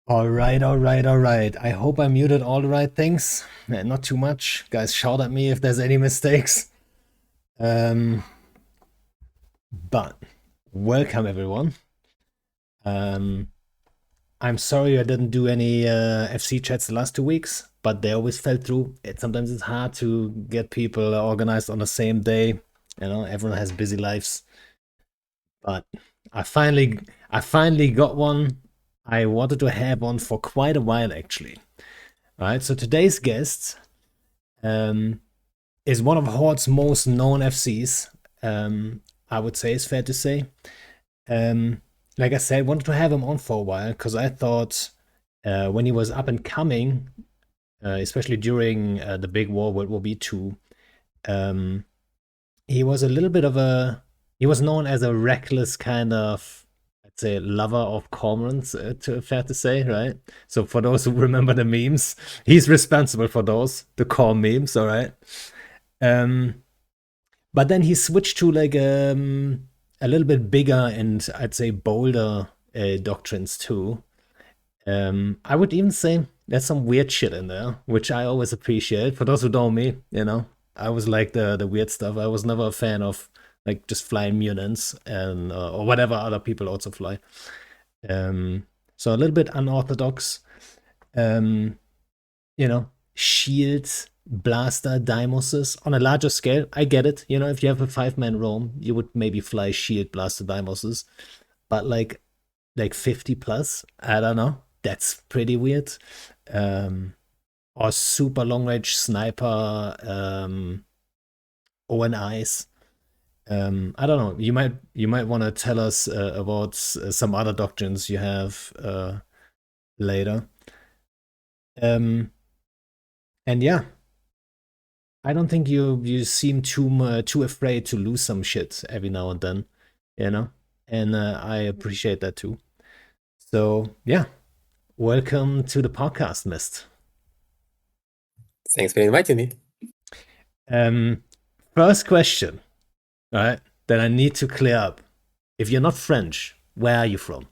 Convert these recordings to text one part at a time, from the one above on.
All right, all right, all right. I hope I muted all the right things. Not too much. Guys, shout at me if there's any mistakes. Um, but welcome everyone. Um, I'm sorry I didn't do any FC chats the last 2 weeks, but they always fell through. Sometimes it's hard to get people organized on the same day. Everyone has busy lives. But I finally, I finally got one. I wanted to have one for quite a while actually. All right, so today's guest um, is one of Horde's most known FCs. I would say it's fair to say. Um, like I said, wanted to have him on for a while because I thought when he was up and coming, especially during the big war, World War B2, um, he was a little bit of a. He was known as a reckless kind of, I'd say, lover of cormorants. Fair to say, right? So for those who remember the memes, he's responsible for those, the core memes. All right. Um, but then he switched to like a little bit bigger and I'd say bolder doctrines too. I would even say there's some weird shit in there, which I always appreciate. For those who know me, I was like the weird stuff. I was never a fan of like just flying mutants and or whatever other people also fly. Um, so a little bit unorthodox. Um, Shields, blaster, Dimoses on a larger scale. I get it. If you have a 5-man roam, you would maybe fly shield, blaster, Dimoses. But like 50 plus, I don't know. That's pretty weird. Um, or super long range sniper, ONIs. I don't know. You might want to tell us about some other doctrines you have later. Um, and yeah, I don't think you seem too afraid to lose some shit every now and then, you know, and I appreciate that too. So yeah, welcome to the podcast, Mist. Thanks for inviting me. Um, First question, all right, that I need to clear up. If you're not French, where are you from?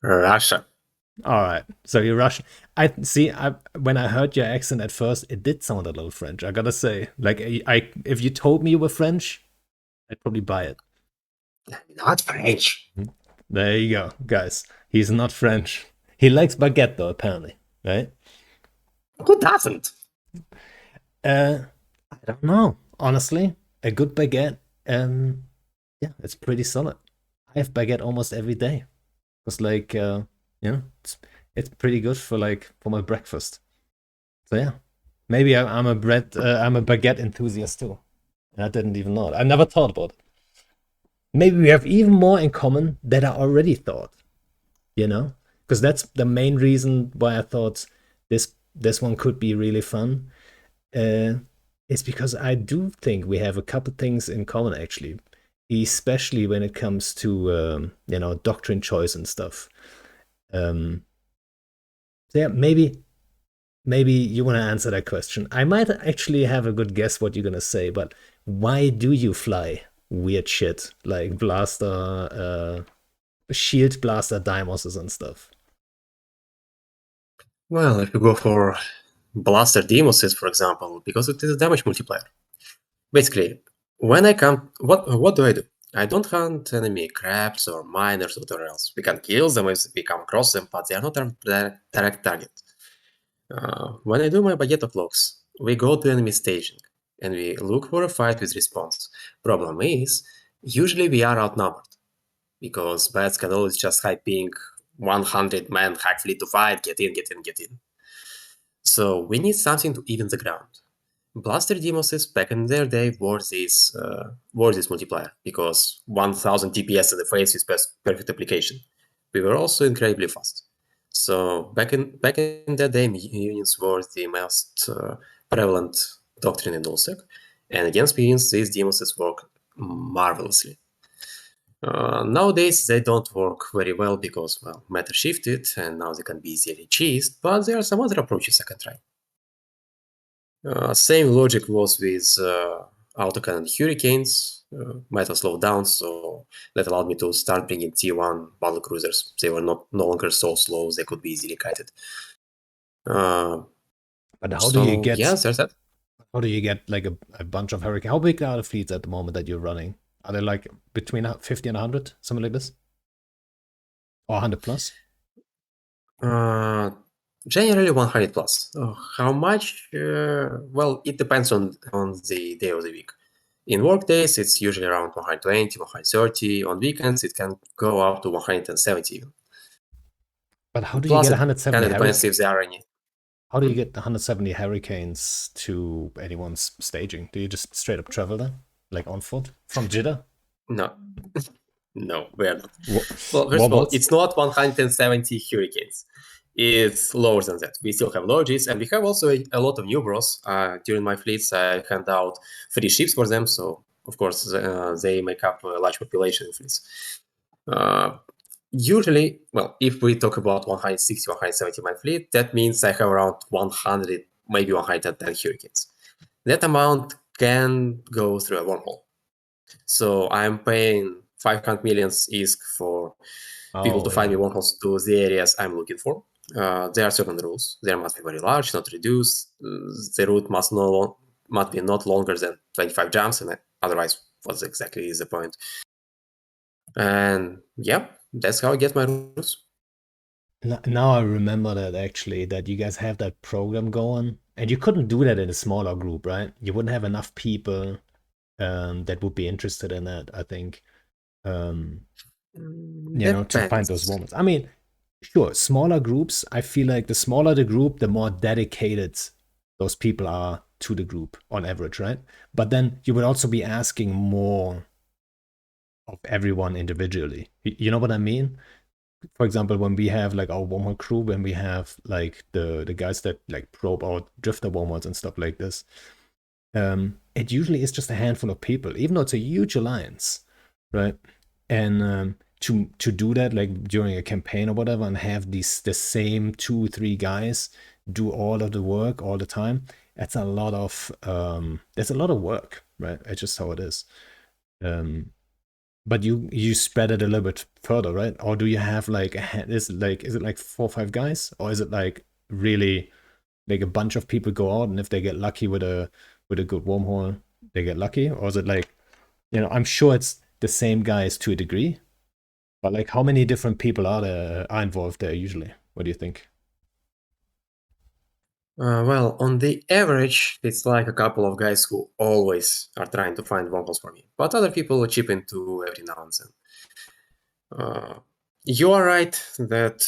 Russia. All right, so you're Russian. I see. When I heard your accent at first, it did sound a little French. I gotta say, like, if you told me you were French, I'd probably buy it. Not French. There you go, guys. He's not French. He likes baguette though, apparently, right? Who doesn't? Uh, I don't know. Honestly, a good baguette, yeah, it's pretty solid. I have baguette almost every day. It's like, it's pretty good for my breakfast. So yeah, maybe I'm a baguette enthusiast too. I didn't even know it. I never thought about it. Maybe we have even more in common than I already thought. you know because that's the main reason why I thought this one could be really fun. uh it's because I do think we have a couple things in common actually, especially when it comes to doctrine choice and stuff. Um so yeah, maybe you want to answer that question. I might actually have a good guess what you're gonna say, but why do you fly weird shit like blaster, shield blaster, dimoses and stuff? Well, if you go for Blaster Demoses, for example, because it is a damage multiplier. Basically, when I come, what do? I don't hunt enemy crabs or miners or whatever else. We can kill them if we come across them, but they are not a direct target. When I do my Baguette of Locks, we go to enemy staging and we look for a fight with response. Problem is, usually we are outnumbered, because bats can always just high ping 100 man hack fleet to fight, get in, get in, get in. So we need something to even the ground. Blaster Demoses back in their day were this multiplier, because 1000 DPS in the face is perfect application. We were also incredibly fast. So back in that day, unions were the most prevalent doctrine in Nullsec, and against minions, these Demoses work marvelously. Nowadays, they don't work very well because, well, matter shifted and now they can be easily cheesed, but there are some other approaches I can try. Same logic was with autocannon hurricanes. metal slowed down, so that allowed me to start bringing tier 1 battle cruisers. They were no longer so slow, they could be easily kited. But So yes, there's that. how do you get like a bunch of hurricane? How big are the fleets at the moment that you're running? Are they like between 50 and 100, something like this, or 100 plus? Generally 100 plus. How much? Well, it depends on the day of the week. In work days, it's usually around 120, 130. On weekends, it can go up to 170 even. But how do you Plus, get it 170 kind of depends if there are any. How do you get 170 hurricanes to anyone's staging? Do you just straight up travel there, like on foot from Jeddah? No, no, we're not. Well, first of all, Warboats? it's not 170 hurricanes. It's lower than that. We still have lodges, and we have also a lot of new bros. During my fleets, I hand out free ships for them, so of course they make up a large population of fleets. Usually, well, if we talk about 160, 170 my fleet, that means I have around 100, maybe 110 hurricanes. That amount can go through a wormhole. So I'm paying 500 million ISK for people to find me wormholes to the areas I'm looking for. There are certain rules. There must be very large, not reduced. The route must be not longer than 25 jumps, and otherwise, what's exactly is the point? And yeah, that's how I get my routes. Now I remember that actually, that you guys have that program going, and you couldn't do that in a smaller group, right? You wouldn't have enough people that would be interested in that, I think. To find those Depends. moments. I mean, sure, smaller groups, I feel like the smaller the group, the more dedicated those people are to the group on average, right? But then you would also be asking more of everyone individually. You know what I mean? For example, when we have like our wormhole crew, when we have like the guys that like probe out drifter wormholes and stuff like this, it usually is just a handful of people, even though it's a huge alliance, right? And to do that like during a campaign or whatever, and have the same 2 3 guys do all of the work all the time, that's a lot of that's a lot of work, right? It's just how it is. But you spread it a little bit further, right? Or do you have like is it like 4 or 5 guys, or is it like really like a bunch of people go out, and if they get lucky with a good wormhole, they get lucky? Or is it like, I'm sure it's the same guys to a degree, but like how many different people are involved there usually? What do you think? Well, on the average, it's like a couple of guys who always are trying to find wormholes for me, but other people chip into every now and then. You are right that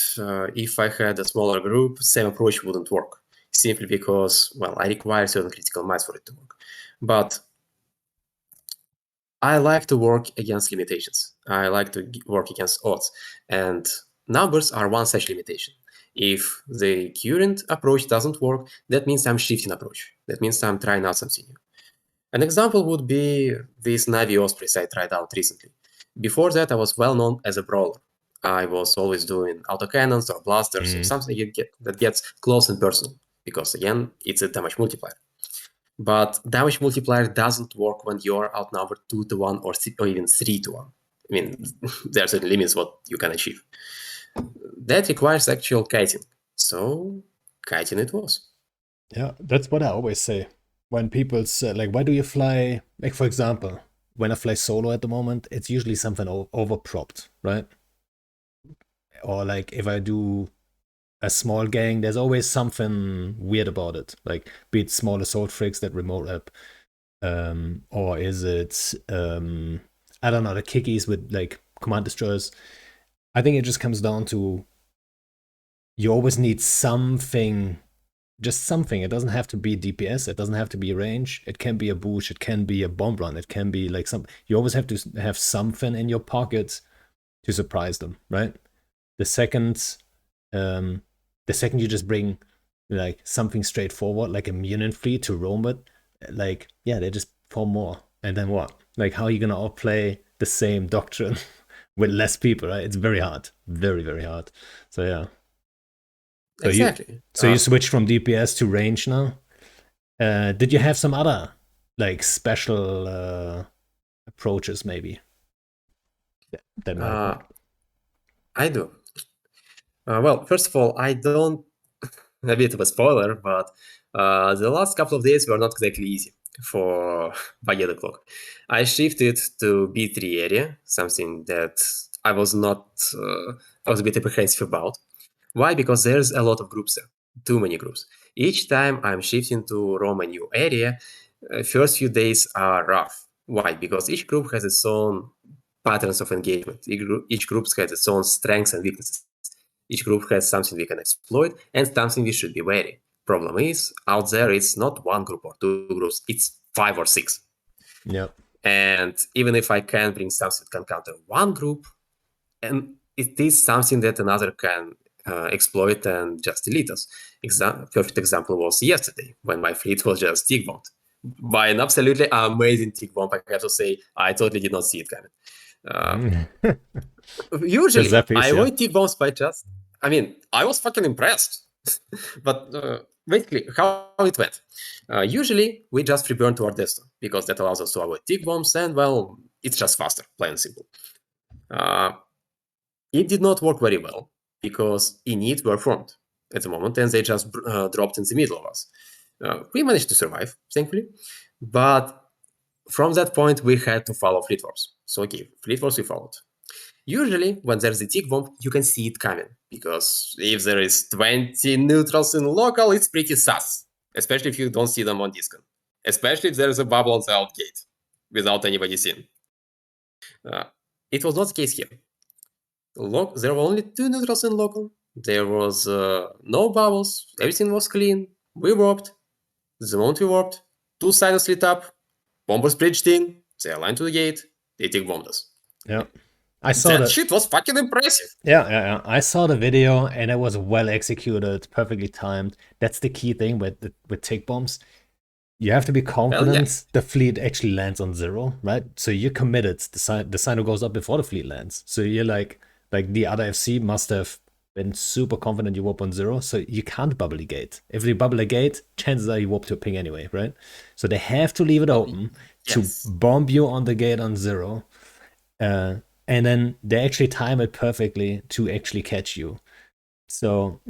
if I had a smaller group, same approach wouldn't work, simply because, well, I require certain critical mass for it to work. But I like to work against limitations. I like to work against odds, and numbers are one such limitation. If the current approach doesn't work, that means I'm shifting approach. That means I'm trying out something new. An example would be this Navi Ospreys I tried out recently. Before that, I was well known as a brawler. I was always doing autocannons or blasters or something that gets close and personal, because again, it's a damage multiplier. But damage multiplier doesn't work when you're outnumbered 2 to 1 or even 3 to 1. I mean, there are certain limits what you can achieve. That requires actual kiting. So, kiting it was. Yeah, that's what I always say when people say, like, why do you fly? Like, for example, when I fly solo at the moment, it's usually something overpropped, right? Or like if I do a small gang, there's always something weird about it. Like, be it small assault frigs that remote up, or is it I don't know, the kickies with like command destroyers. I think it just comes down to you always need something, just something. It doesn't have to be DPS. It doesn't have to be range. It can be a boost. It can be a bomb run. It can be like some. You always have to have something in your pocket to surprise them, right? The second, um, the second you just bring like something straightforward, like a Munin fleet to roam with, like yeah, they just form more. And then what? Like how are you gonna outplay the same doctrine with less people, right? It's very hard, very very hard. So yeah. So you Exactly. so you switched from DPS to range now. Did you have some other like special approaches maybe that might work. I do. Well, first of all, I don't. A bit of a spoiler, but the last couple of days were not exactly easy for by the clock. I shifted to B3 area, something that I was not. I was a bit apprehensive about. Why? Because there's a lot of groups there, too many groups. Each time I'm shifting to roam a new area, first few days are rough. Why? Because each group has its own patterns of engagement. Each group has its own strengths and weaknesses. Each group has something we can exploit and something we should be wary. Problem is, out there it's not one group or two groups, it's 5 or 6. Yep. And even if I can bring something that can counter one group, and it is something that another can exploit and just delete us. Perfect example was yesterday when my fleet was just tick bombed by an absolutely amazing tick bomb. I have to say, I totally did not see it coming. Usually, I avoid tick bombs by just. I mean, I was fucking impressed. But basically, how it went. Usually, we just reburn to our desktop because that allows us to avoid tick bombs, and well, it's just faster, plain and simple. It did not work very well because init were formed at the moment, and they just dropped in the middle of us. We managed to survive, thankfully, but from that point, we had to follow fleet wars. So, okay, fleet wars we followed. Usually, when there's a tick bomb, you can see it coming, because if there is 20 neutrals in local, it's pretty sus, especially if you don't see them on discon, especially if there's a bubble on the out gate without anybody seeing. It was not the case here. There were only 2 neutrals in local. There was no bubbles. Everything was clean. We warped. The moment we warped, 2 silos lit up. Bombers bridged in. They aligned to the gate. They tick bombed us. Yeah. I saw that shit was fucking impressive. Yeah. I saw the video and it was well executed, perfectly timed. That's the key thing with tick bombs. You have to be confident the fleet actually lands on 0, right? So you're committed. The sign goes up before the fleet lands. So you're like the other FC must have been super confident you warp on 0. So you can't bubble a gate. If they bubble a gate, chances are you warp to a ping anyway, right? So they have to leave it open to bomb you on the gate on 0. And then they actually time it perfectly to actually catch you. So,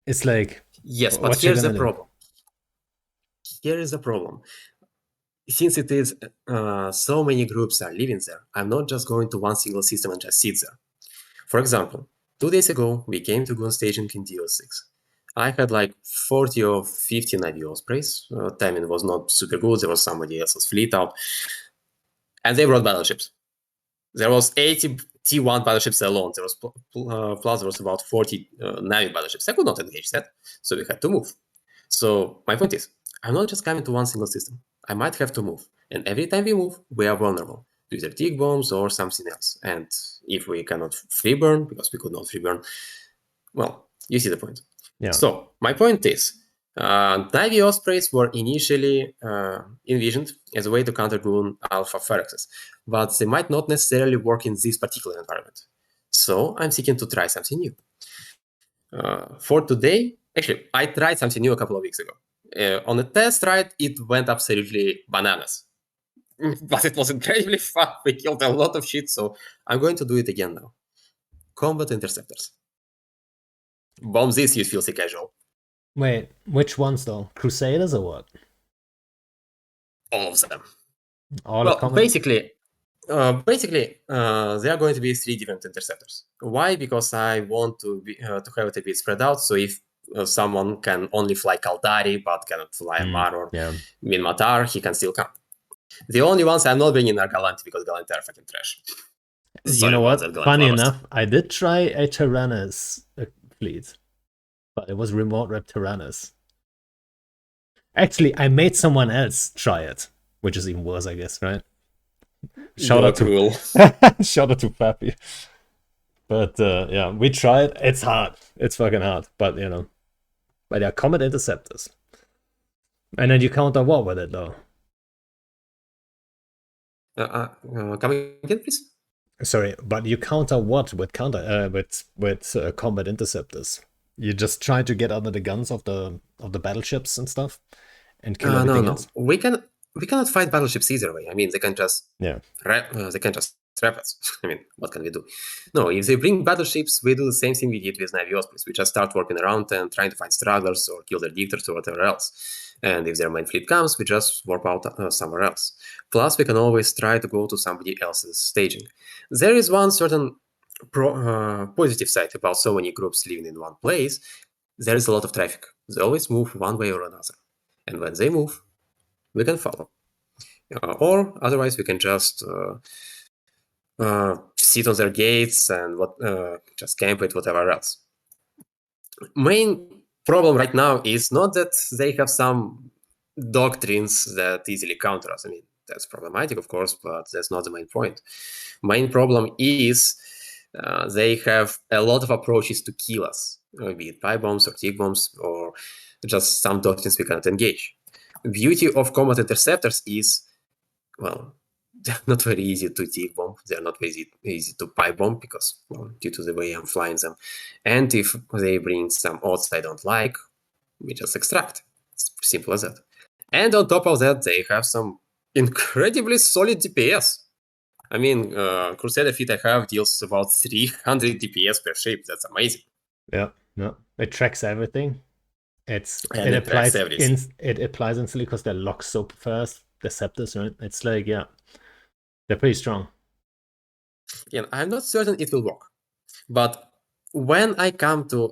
it's like... Yes, but here's the problem. Here is the problem. Since it is so many groups are living there, I'm not just going to one single system and just sit there. For example, 2 days ago, we came to Goon Staging in DO6. I had like 40 or 50 IVO sprays. Timing was not super good. There was somebody else's fleet out. And they brought battleships. There was 80 T1 battleships alone. There was plus there was about 40 Navy battleships. I could not engage that, so we had to move. So my point is, I'm not just coming to one single system. I might have to move. And every time we move, we are vulnerable to either tick bombs or something else. And if we cannot free burn, because we could not free burn, well, you see the point. Yeah. So my point is, Navy Ospreys were initially envisioned as a way to counter Goon Alpha Phyrexes, but they might not necessarily work in this particular environment. So I'm seeking to try something new. For today, actually, I tried something new a couple of weeks ago. On a test ride, it went absolutely bananas. But it was incredibly fun. We killed a lot of shit, so I'm going to do it again now. Combat Interceptors. Bomb this, you filthy casual. Wait, which ones though? Crusaders or what? All of them. Basically, there are going to be 3 different interceptors. Why? Because I want to have it a bit spread out. So if someone can only fly Kaldari but cannot fly Amar or Minmatar, he can still come. The only ones I'm not bringing are Galanti, because Galanti are fucking trash. You know what? Funny enough, I did try a Tyrannus fleet, but it was remote rep Tyrannus. Actually, I made someone else try it, which is even worse, I guess, right? Shout out to Fappy. But yeah, we tried. It's hard. It's fucking hard. But but yeah, Combat Interceptors. And then you counter what with it though? Come again, please. Sorry, but you counter what with Combat Interceptors? You just try to get under the guns of the battleships and stuff, and kill everything else. We can we cannot fight battleships either way. I mean, they can just Yeah. trap us. I mean, what can we do? No, if they bring battleships, we do the same thing we did with Navy Ospreys. We just start working around and trying to find stragglers or kill their dictators or whatever else. And if their main fleet comes, we just warp out somewhere else. Plus, we can always try to go to somebody else's staging. There is one certain positive side about so many groups living in one place. There is a lot of traffic. They always move one way or another. And when they move, we can follow. Or otherwise, we can just sit on their gates and just camp it, whatever else. Main problem right now is not that they have some doctrines that easily counter us. I mean, that's problematic, of course, but that's not the main point. Main problem is they have a lot of approaches to kill us, be it pipe bombs or tick bombs or just some doctrines we cannot engage. Beauty of combat interceptors is, well, they're not very easy to tick bomb. They're not very easy to pipe bomb because, well, due to the way I'm flying them. And if they bring some odds I don't like, we just extract. It's simple as that. And on top of that, they have some incredibly solid DPS. I mean, Crusader fleet I have deals about 300 DPS per ship. That's amazing. Yeah. No. It tracks everything. It tracks applies everything. it applies instantly because they're locked so fast. The scepters, right? It's like, yeah, they're pretty strong. Yeah, I'm not certain it will work, but when I come to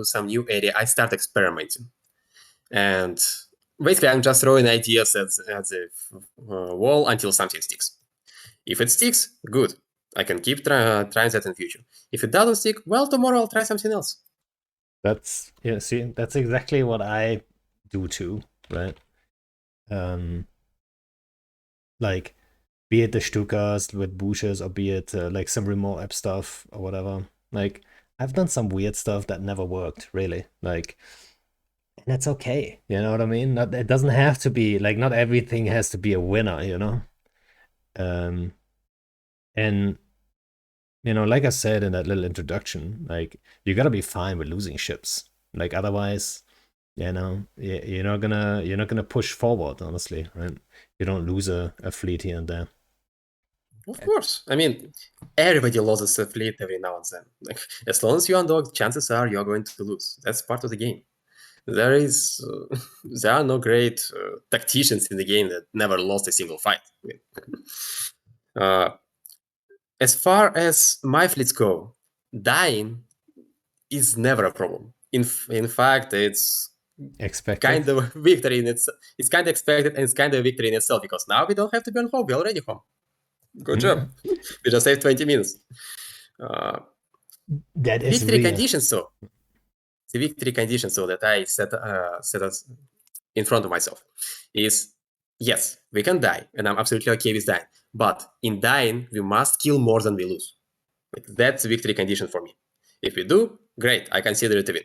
some new area, I start experimenting, and basically I'm just throwing ideas at the wall until something sticks. If it sticks, good. I can keep trying that in future. If it doesn't stick, well, tomorrow I'll try something else. That's see, that's exactly what I do too, right? Like, be it the Stukas with bushes or be it like some remote app stuff or whatever. Like, I've done some weird stuff that never worked, really. Like, and that's okay. You know what I mean? It doesn't have to be like, not everything has to be a winner, you know? Um, and like I said in that little introduction, like, you gotta be fine with losing ships. Like, otherwise, you're not gonna push forward, honestly, right? You don't lose a fleet here and there. Of course. I mean, everybody loses a fleet every now and then. Like, as long as you undog, chances are you're going to lose. That's part of the game. There is, there are no great tacticians in the game that never lost a single fight. I mean, as far as my fleets go, dying is never a problem. In fact, it's Expected. kind of victory in it's kind of expected and it's kind of a victory in itself because now we don't have to be on home. We're already home. Good job. We just saved 20 minutes. That is Victory real. conditions, so the victory condition so that I set us in front of myself is yes, we can die, and I'm absolutely okay with dying. But in dying, we must kill more than we lose. That's victory condition for me. If we do, great, I consider it a win.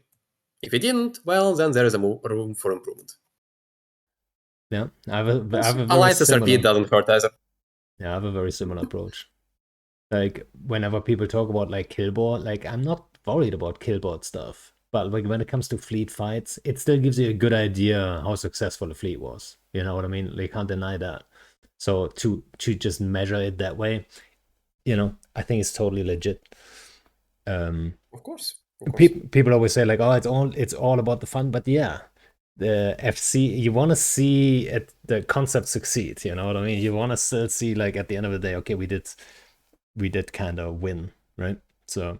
If we didn't, well, then there is a room for improvement. Yeah, I have a very Alliance SRP similar. doesn't hurt either. Yeah, I have a very similar approach. Like, whenever people talk about like killboard, like, I'm not worried about killboard stuff. But like, when it comes to fleet fights, it still gives you a good idea how successful the fleet was. You know what I mean? Like, you can't deny that. So to just measure it that way, I think it's totally legit. Of course. People always say like, oh, it's all about the fun, but yeah, the FC, you want to see the concept succeed. You know what I mean? You want to still see, like, at the end of the day, okay, we did kind of win, right? So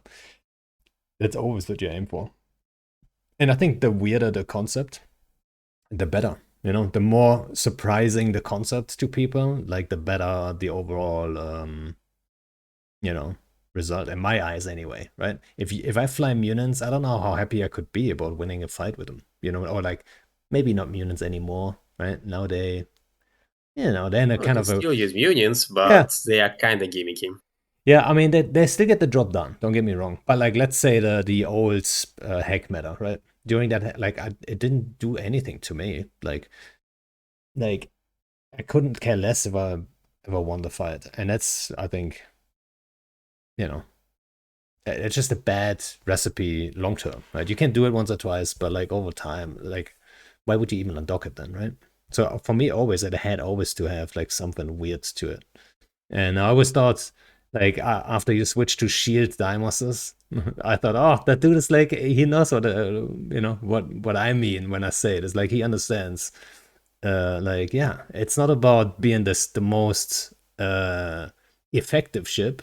that's always what you aim for. And I think the weirder the concept, the better. The more surprising the concept to people, like, the better the overall result, in my eyes anyway, right? If I fly Munins, I don't know how happy I could be about winning a fight with them, or like, maybe not Munins anymore, right? Now they're in a We kind can of a, still use unions, yeah. but they are kind of gimmicky. Yeah, I mean, they still get the job done, don't get me wrong, but like, let's say the old hack meta, right? During that, like, it didn't do anything to me, like I couldn't care less if I ever won the fight, and that's, I think, it's just a bad recipe long term, right? You can do it once or twice, but like, over time, like, why would you even undock it then, right? So for me, always it had always to have like something weird to it. And I always thought, like after you switch to shield Dimoses, I thought, oh, that dude is like he knows what what I mean when I say it. It's like he understands. Like yeah, it's not about being the most effective ship.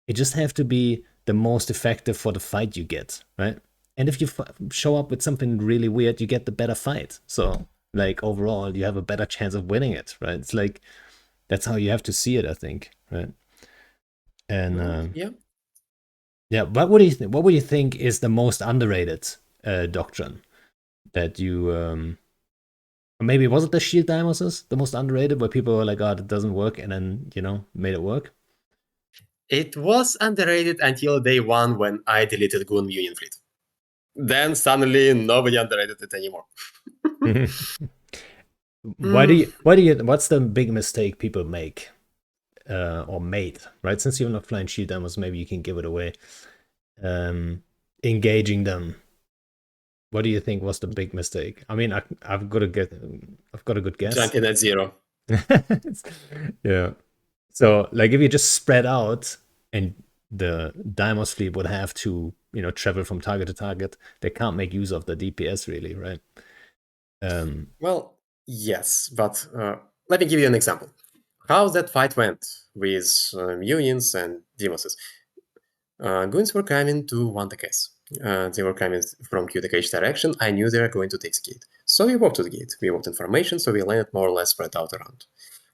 It just have to be the most effective for the fight you get, right? And if you show up with something really weird, you get the better fight. So like overall, you have a better chance of winning it, right? It's like that's how you have to see it, I think, right? And Well, yeah. yeah, what would you think is the most underrated doctrine that you maybe was it the shield diamonds the most underrated where people were like, oh, it doesn't work, and then made it work? It was underrated until day one when I deleted Goon Union Fleet. Then suddenly nobody underrated it anymore. Mm, What's the big mistake people make or made, right? Since you're not flying shield diamonds, maybe you can give it away. Um, Engaging them. What do you think was the big mistake? I mean, I've got a good guess. Jumping at zero. Yeah. So, like, if you just spread out and the Daimos fleet would have to, travel from target to target, they can't make use of the DPS really, right? Well, yes, but let me give you an example. How that fight went with Unions and Demoses. Goons were coming to 1TKS. They were coming from QTKH direction. I knew they were going to take the gate. So we walked to the gate. We walked information, so we landed more or less spread out around.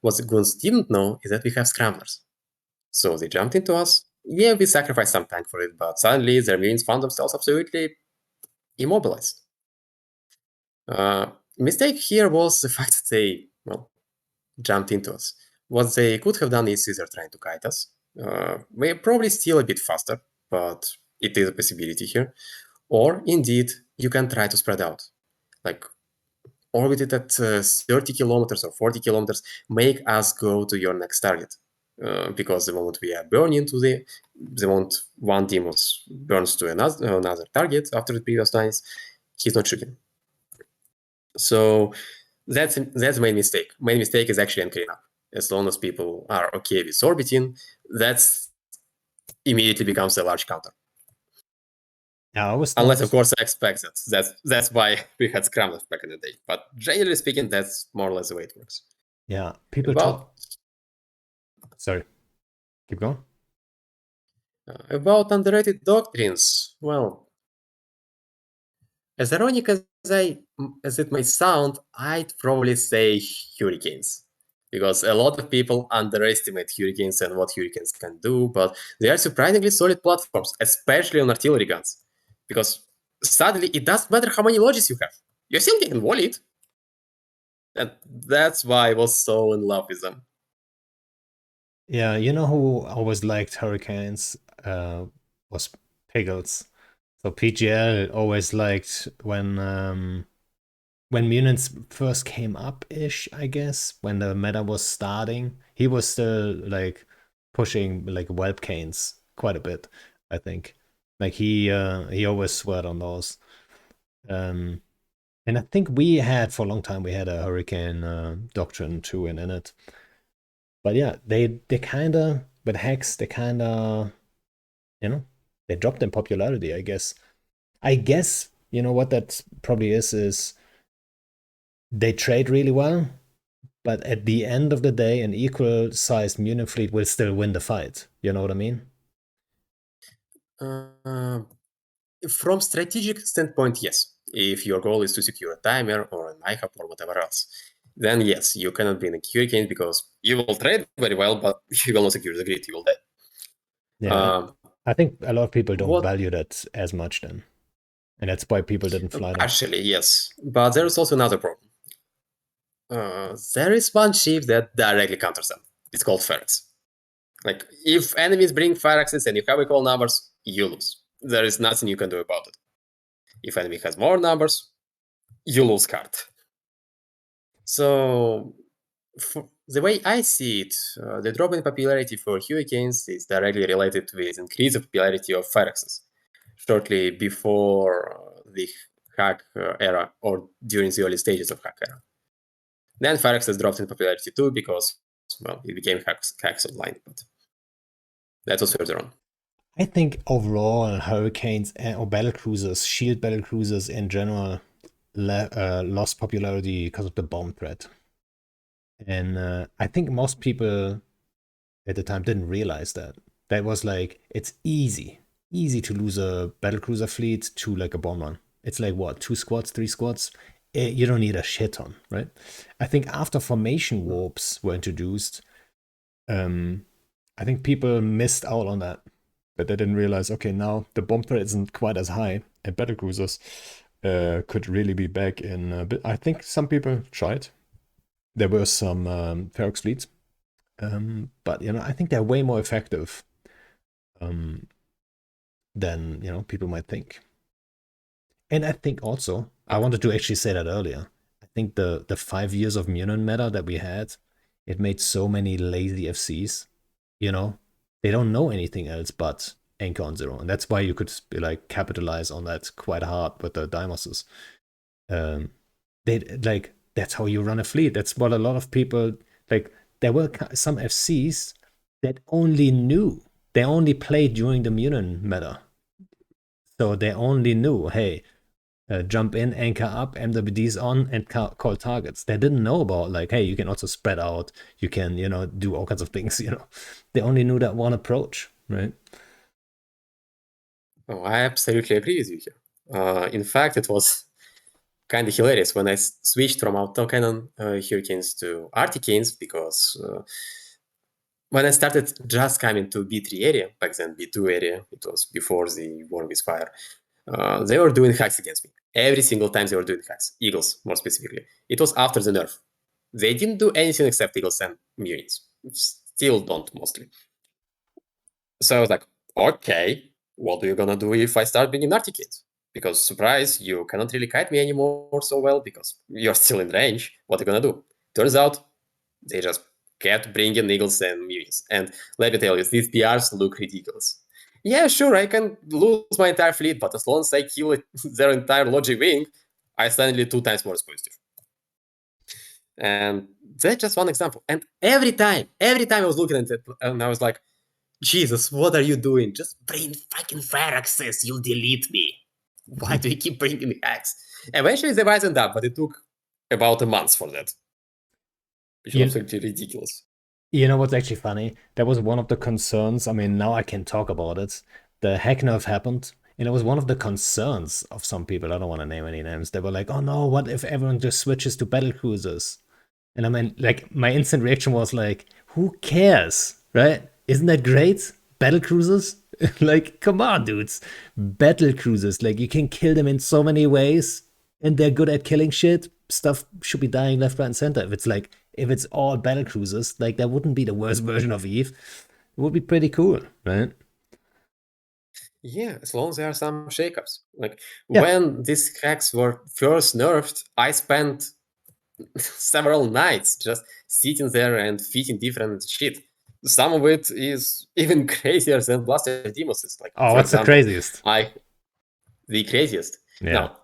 What the Goons didn't know is that we have scramblers. So they jumped into us. Yeah, we sacrificed some tank for it, but suddenly their minions found themselves absolutely immobilized. Mistake here was the fact that they, jumped into us. What they could have done is either trying to kite us. We're probably still a bit faster, but it is a possibility here. Or indeed, you can try to spread out. Like orbit it at 30 kilometers or 40 kilometers, make us go to your next target. Because the moment we are burning to the moment one Demos burns to another target after the previous times, he's not shooting. So that's the main mistake. Main mistake is actually anchoring up. As long as people are okay with orbiting, that's immediately becomes a large counter. Yeah, I always Unless, of thought, course, I expect that. That's why we had scramblers back in the day. But generally speaking, that's more or less the way it works. yeah, people talk. About Sorry, keep going. about underrated doctrines. Well, as ironic as it may sound, I'd probably say hurricanes. Because a lot of people underestimate hurricanes and what hurricanes can do, but they are surprisingly solid platforms, especially on artillery guns. Because suddenly it doesn't matter how many lodges you have, you still can volley it. And that's why I was so in love with them. Yeah, you know who always liked hurricanes was Pickles. So PGL always liked when Mutants first came up ish, I guess, when the meta was starting, he was still like pushing like whelp canes quite a bit, I think. Like he always sweat on those. Um and I think we had for a long time we had a hurricane doctrine too in it. But yeah, they kinda with Hex they kinda they dropped in popularity, I guess. I guess you know what that probably is they trade really well, but at the end of the day, an equal sized Munich fleet will still win the fight. You know what I mean? Uh, from strategic standpoint, yes. If your goal is to secure a timer or an IHAP or whatever else, then yes, you cannot be in a hurricane because you will trade very well, but you will not secure the grid. You will die. Yeah, Um, I think a lot of people don't what value that as much then, and that's why people didn't fly them. partially yes, but there is also another problem. There is one ship that directly counters them. It's called ferrets. Like if enemies bring fire axes and you have equal numbers, you lose. There is nothing you can do about it. If enemy has more numbers, you lose card. So the way I see it, the drop in popularity for hurricanes is directly related with increase of popularity of fire axes. Shortly before the hack era or during the early stages of hack era. Then Fire Access dropped in popularity too because, well, it became hacks online, but that was further on. I think overall, hurricanes or battle cruisers, shield battle cruisers in general, lost popularity because of the bomb threat. And I think most people at the time didn't realize that. That was like, it's easy to lose a battle cruiser fleet to like a bomb run. It's like what, 2 squads, 3 squads? You don't need a shit ton, right? I think after formation warps were introduced, I think people missed out on that. But they didn't realize, okay, now the bomb threat isn't quite as high, and battle cruisers could really be back in. I think some people tried. There were some Ferox fleets, but I think they're way more effective than people might think. And I think also, I wanted to actually say that earlier. I think the 5 years of Munin meta that we had, it made so many lazy FCs. They don't know anything else but Anchor on Zero, and that's why you could be like capitalize on that quite hard with the Dimoses. They like that's how you run a fleet. That's what a lot of people like. There were some FCs that they only played during the Munin meta, so they only knew, hey, jump in, anchor up, MWDs on, and call targets. They didn't know about like, hey, you can also spread out. You can, do all kinds of things. They only knew that one approach, right? Oh, I absolutely agree with you here. In fact, it was kind of hilarious when I switched from autocannon Hurricanes to Articanes because when I started just coming to B3 area, back then B2 area, it was before the War with Fire, they were doing hacks against me. Every single time they were doing hacks. Eagles, more specifically. It was after the nerf. They didn't do anything except Eagles and units. Still don't, mostly. So I was like, okay, what are you gonna do if I start bringing Articades? Because, surprise, you cannot really kite me anymore so well because you're still in range. What are you gonna do? Turns out, they just kept bringing Eagles and Munis. And let me tell you, these PRs look ridiculous. Yeah, sure, I can lose my entire fleet, but as long as I kill their entire logic wing, I suddenly 2 times more positive. And that's just one example. And every time I was looking at it, and I was like, Jesus, what are you doing? Just bring fucking Fire Access, you'll delete me. Why do you keep bringing hacks? Eventually they wisened up, but it took about a month for that. Which is absolutely ridiculous. You know what's actually funny? That was one of the concerns. I mean, now I can talk about it. The hack nerf happened, and it was one of the concerns of some people. I don't want to name any names. They were like, "Oh no, what if everyone just switches to battle cruisers?" And I mean, like, my instant reaction was like, "Who cares, right? Isn't that great? Battle cruisers? Like, come on, dudes! Battle cruisers, like, you can kill them in so many ways, and they're good at killing shit. Stuff should be dying left, right, and center. If it's all battle cruisers, like, that wouldn't be the worst version of Eve. It would be pretty cool, right? Yeah, as long as there are some shakeups. Like Yeah. when these hacks were first nerfed, I spent several nights just sitting there and feeding different shit. Some of it is even crazier than Blaster Demoses. Like, Oh, for what's the example, craziest? the craziest. Yeah. Now,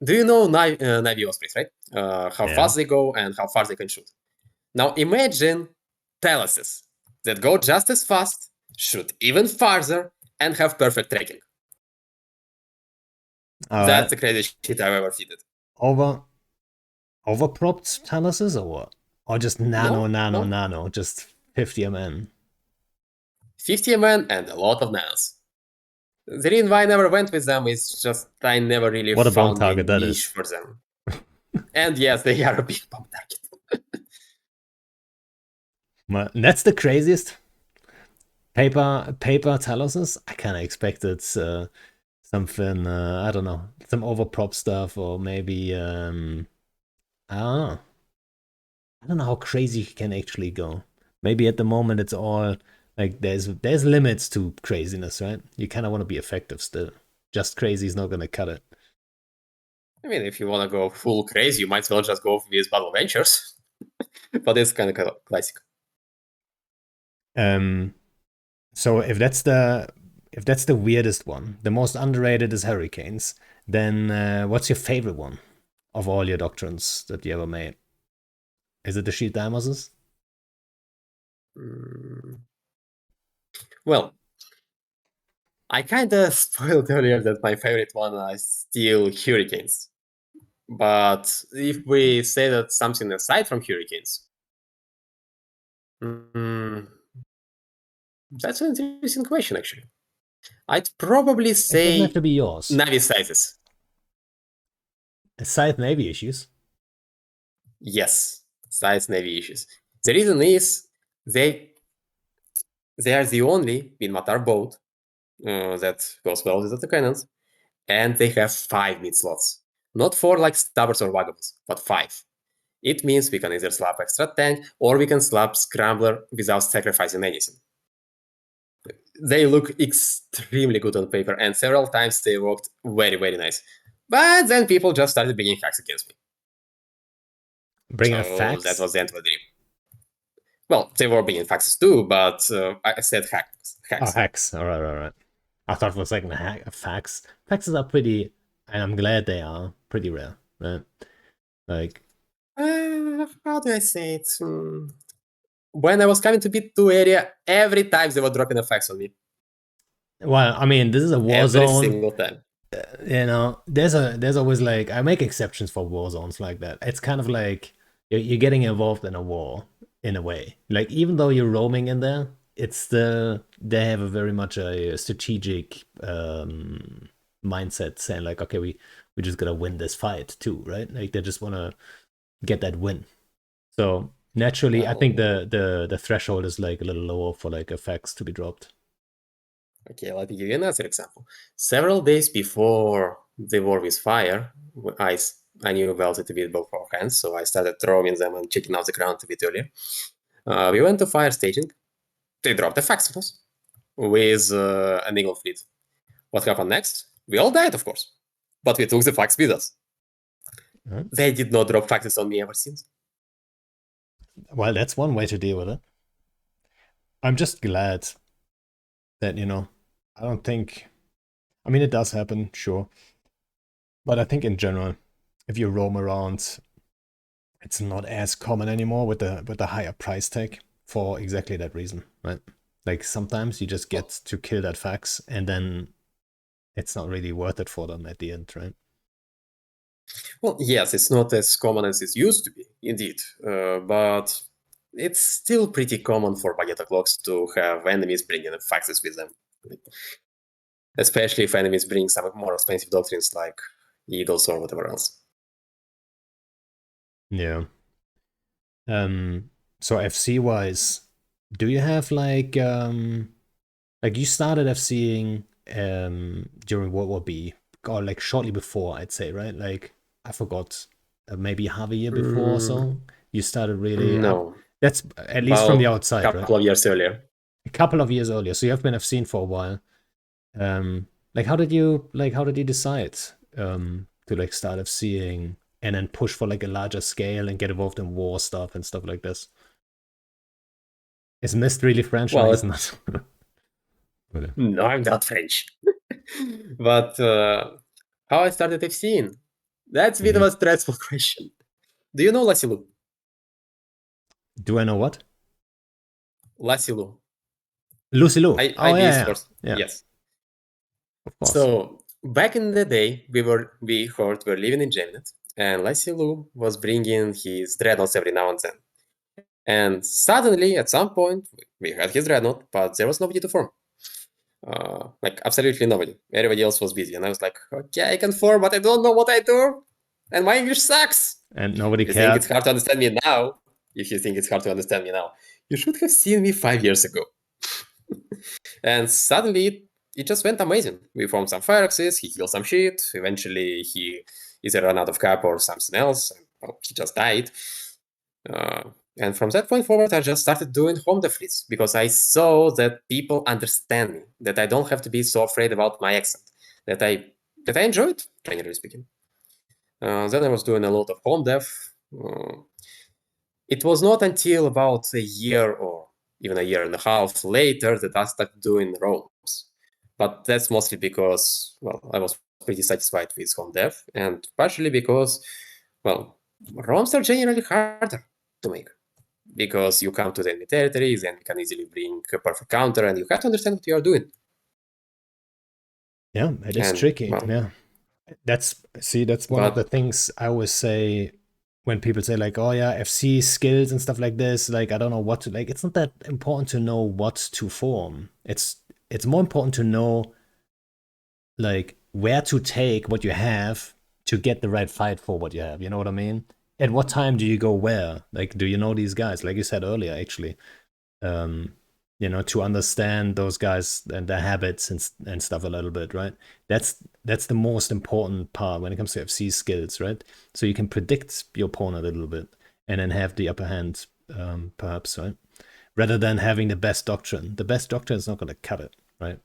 do you know Navy Ospreys, right? How Yeah. fast they go and how far they can shoot. Now imagine Thalases that go just as fast, shoot even farther, and have perfect tracking. All That's right. the craziest shit I've ever feeded. Over overpropped Thanasis or what? Or just No, no. nano, just 50 MN. 50 MN and a lot of nanos. The reason why I never went with them is just I never really What a bomb found a target that niche is. for them. And yes, they are a big bomb target. That's the craziest. Paper Talos. I kind of expected something. I don't know, some overprop stuff, or maybe I don't know. I don't know how crazy he can actually go. Maybe at the moment it's all like there's limits to craziness, right? You kind of want to be effective still. Just crazy is not gonna cut it. I mean, if you want to go full crazy, you might as well just go with Battle Ventures. But it's kind of classic. Um, so if that's the weirdest one, the most underrated is Hurricanes. Then what's your favorite one of all your doctrines that you ever made? Is it the Shield Daimoses? Well, I kind of spoiled earlier that my favorite one are still hurricanes. But if we say that something aside from hurricanes, that's an interesting question, actually. I'd probably It doesn't have say to be yours. Navi sizes. Aside Navy issues. Yes, size Navy issues. The reason is they are the only Minmatar boat that goes well with the cannons, and they have 5 mid slots. Not 4 like Stabbers or Wagons, but 5. It means we can either slap extra tank or we can slap Scrambler without sacrificing anything. They look extremely good on paper, and several times they worked very, very nice. But then people just started bringing hacks against me. Bringing So that facts. was the end of the dream. Well, they were bringing faxes too, but I said hacks. Oh, hacks. All right. I thought for a second facts. Faxes are pretty, and I'm glad they are pretty rare, right? Like, how do I say it? When I was coming to B2 area, every time they were dropping a fax on me. well, I mean, this is a war Every zone. single time. You know, there's always like, I make exceptions for war zones like that. It's kind of like you're getting involved in a war in a way. Like, even though you're roaming in there, it's still, they have a very much a strategic mindset, saying like, okay, we just gotta win this fight too, right? Like, they just want to get that win. So naturally, I think the threshold is like a little lower for like effects to be dropped. Okay, let me give you another example. Several days before the war with fire, I knew about it a bit beforehand, so I started throwing them and checking out the ground a bit earlier. We went to fire staging. They dropped a fax on us with an Eagle fleet. What happened next? We all died, of course. But we took the fax with us. Right? They did not drop faxes on me ever since. Well, that's one way to deal with it. I'm just glad that, I don't think, I mean, it does happen, sure. But I think in general, if you roam around, it's not as common anymore with the higher price tag for exactly that reason, right? Like, sometimes you just get to kill that fax and then it's not really worth it for them at the end, right? Well, yes, it's not as common as it used to be, indeed. But it's still pretty common for Baguetta clocks to have enemies bringing faxes with them. Especially if enemies bring some more expensive doctrines like Eagles or whatever else. Yeah. So FC wise, do you have like you started FCing during World War B, or like shortly before, I'd say, right? Like, I forgot, maybe half a year before or so. You started really up. No. That's at least from the About outside, a right? couple of years earlier. A couple of years earlier. So you have been FCing for a while. How did you decide to like start FCing and then push for like a larger scale and get involved in war stuff and stuff like this? Is Myst really French? No, Well, he's not. no, I'm not French. But how I started FCing? That's a bit of a stressful question. Do you know Lassilu? Do I know what? Lassilu. Lucy Lou. I Oh, be his yeah. first. Yeah, Yes. of course. So back in the day, we heard we're living in Gemini, and Lassilu was bringing his dreadnoughts every now and then. And suddenly, at some point, we had his dreadnought, but there was nobody to form. Like absolutely nobody. Everybody else was busy, and I was like, okay, I can form, but I don't know what I do, and my English sucks. And nobody If you think it's cared. hard to understand me now, you should have seen me 5 years ago. And suddenly, it just went amazing. We formed some fire axes, he healed some shit. Eventually, he either ran out of cap or something else. Well, he just died. And from that point forward, I just started doing home defleets because I saw that people understand me, that I don't have to be so afraid about my accent, that I enjoy it, generally speaking. Then I was doing a lot of home def. It was not until about a year or even a year and a half later that I started doing roams. But that's mostly because, well, I was pretty satisfied with home dev, and partially because well, ROMs are generally harder to make because you come to the enemy territories and you can easily bring a perfect counter, and you have to understand what you are doing. Yeah, it is And tricky. well, Yeah. That's one of the but things I always say when people say like, oh yeah, FC skills and stuff like this. Like, I don't know what to like. It's not that important to know what to form. It's more important to know like where to take what you have to get the right fight for what you have. You know what I mean? At what time do you go where? Like, do you know these guys? Like you said earlier, actually, um, to understand those guys and their habits and stuff a little bit, right? That's the most important part when it comes to FC skills, right? So you can predict your opponent a little bit and then have the upper hand, perhaps, right? Rather than having the best doctrine. The best doctrine is not going to cut it, right?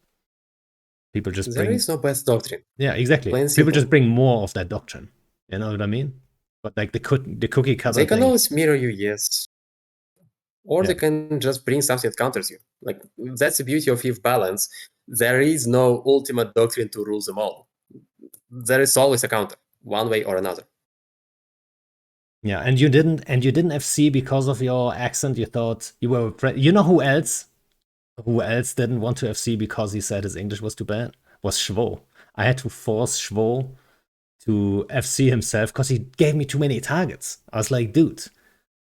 People just there bring, is no best doctrine. yeah, exactly. Plain and People just simple. bring more of that doctrine. You know what I mean? But like the cookie cutter They can thing, always mirror you, yes, or yeah. they can just bring something that counters you. Like that's the beauty of EVE balance. There is no ultimate doctrine to rule them all. There is always a counter, one way or another. Yeah, and you didn't FC because of your accent. You thought you were you know who else didn't want to FC because he said his English was too bad? Was Schwo. I had to force Schwo to FC himself because he gave me too many targets. I was like, dude,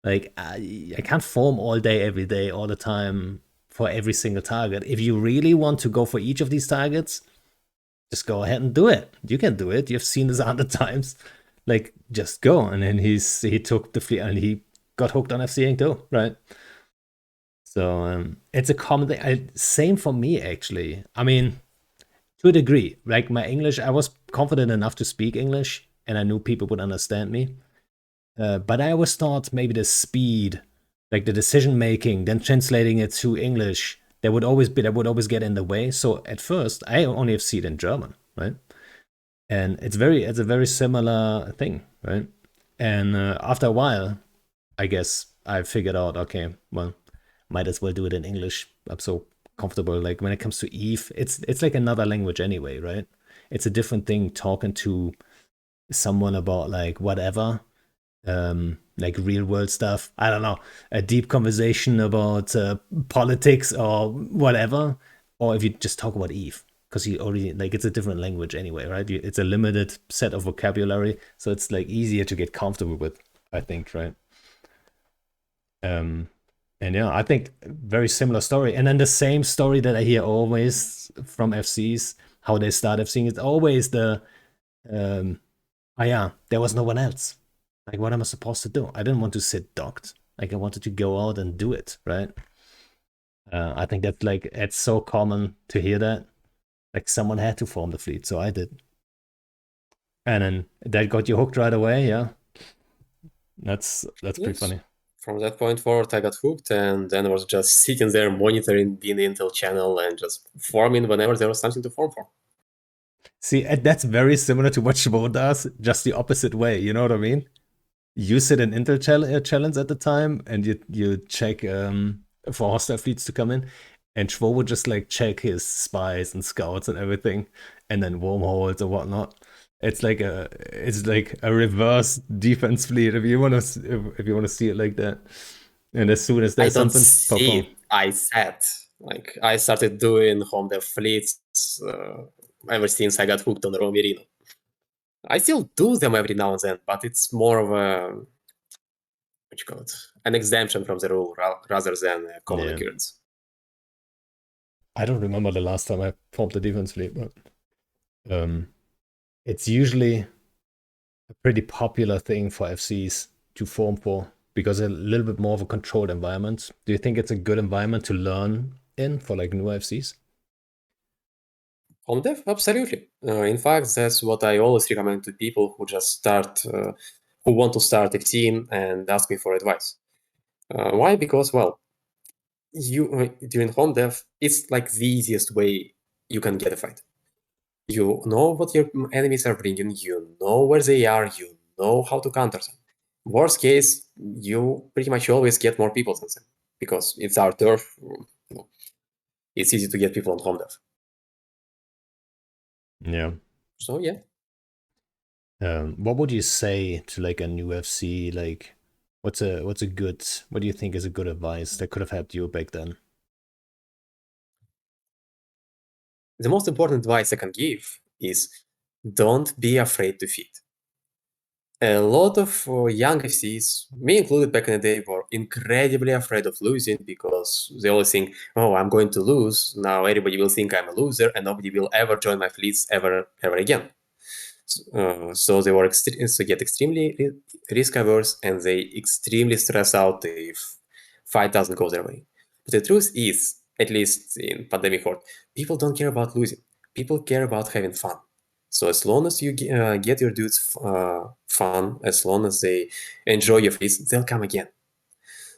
like I can't form all day, every day, all the time for every single target. If you really want to go for each of these targets, just go ahead and do it. You can do it. You've seen this 100 times. Like, just go. And then he took the fleet and he got hooked on FCing too, right? So it's a common thing. Same for me, actually. I mean, to a degree, like my English, I was confident enough to speak English, and I knew people would understand me. But I always thought maybe the speed, like the decision making, then translating it to English, that would always get in the way. So at first, I only have seen it in German, right? And it's a very similar thing, right? And after a while, I guess I figured out, okay, well, might as well do it in English. I'm so comfortable. Like when it comes to Eve, it's like another language anyway, right? It's a different thing talking to someone about like whatever, like real world stuff. I don't know, a deep conversation about politics or whatever, or if you just talk about Eve, because you already like it's a different language anyway, right? It's a limited set of vocabulary, so it's like easier to get comfortable with, I think, right? Um, and yeah, I think very similar story. And then the same story that I hear always from FCs, how they start FCing, it's always the um, oh yeah, there was no one else. Like, what am I supposed to do? I didn't want to sit docked. Like, I wanted to go out and do it, right? I think that's like it's so common to hear that. Like, someone had to form the fleet, so I did, and then that got you hooked right away. Yeah, that's pretty Yes. funny. From that point forward, I got hooked, and then I was just sitting there monitoring the Intel channel and just forming whenever there was something to form for. See, and that's very similar to what Shimo does, just the opposite way. You know what I mean? You sit in Intel challenge at the time, and you check for hostile fleets to come in, and Schwo would just like check his spies and scouts and everything, and then wormholes and whatnot. It's like a reverse defense fleet if you want to if you want to see it like that. And as soon as I there's don't something, pop see on. it. I said, like, I started doing home dev fleets ever since I got hooked on Rome Merino. I still do them every now and then, but it's more of a, what you call it, an exemption from the rule rather than a common Yeah, occurrence. I don't remember the last time I formed a defense fleet, but um, it's usually a pretty popular thing for FCs to form for because a little bit more of a controlled environment. Do you think it's a good environment to learn in for like new FCs? Home dev, absolutely. In fact, that's what I always recommend to people who just start, who want to start a team and ask me for advice. Why? Because, well, you during home dev, it's like the easiest way you can get a fight. You know what your enemies are bringing, you know where they are, you know how to counter them. Worst case, you pretty much always get more people than them because it's our turf. It's easy to get people on home dev. Yeah. So yeah, What would you say to like a new FC? Like, what's a good? What do you think is a good advice that could have helped you back then? The most important advice I can give is don't be afraid to feed. A lot of young FCs, me included back in the day, were incredibly afraid of losing because they always think, oh, I'm going to lose. Now everybody will think I'm a loser and nobody will ever join my fleets ever again. So they were so get extremely risk averse and they extremely stress out if fight doesn't go their way. But the truth is, at least in pandemic world, people don't care about losing. People care about having fun. So as long as you get your dudes fun, as long as they enjoy your fleets, they'll come again.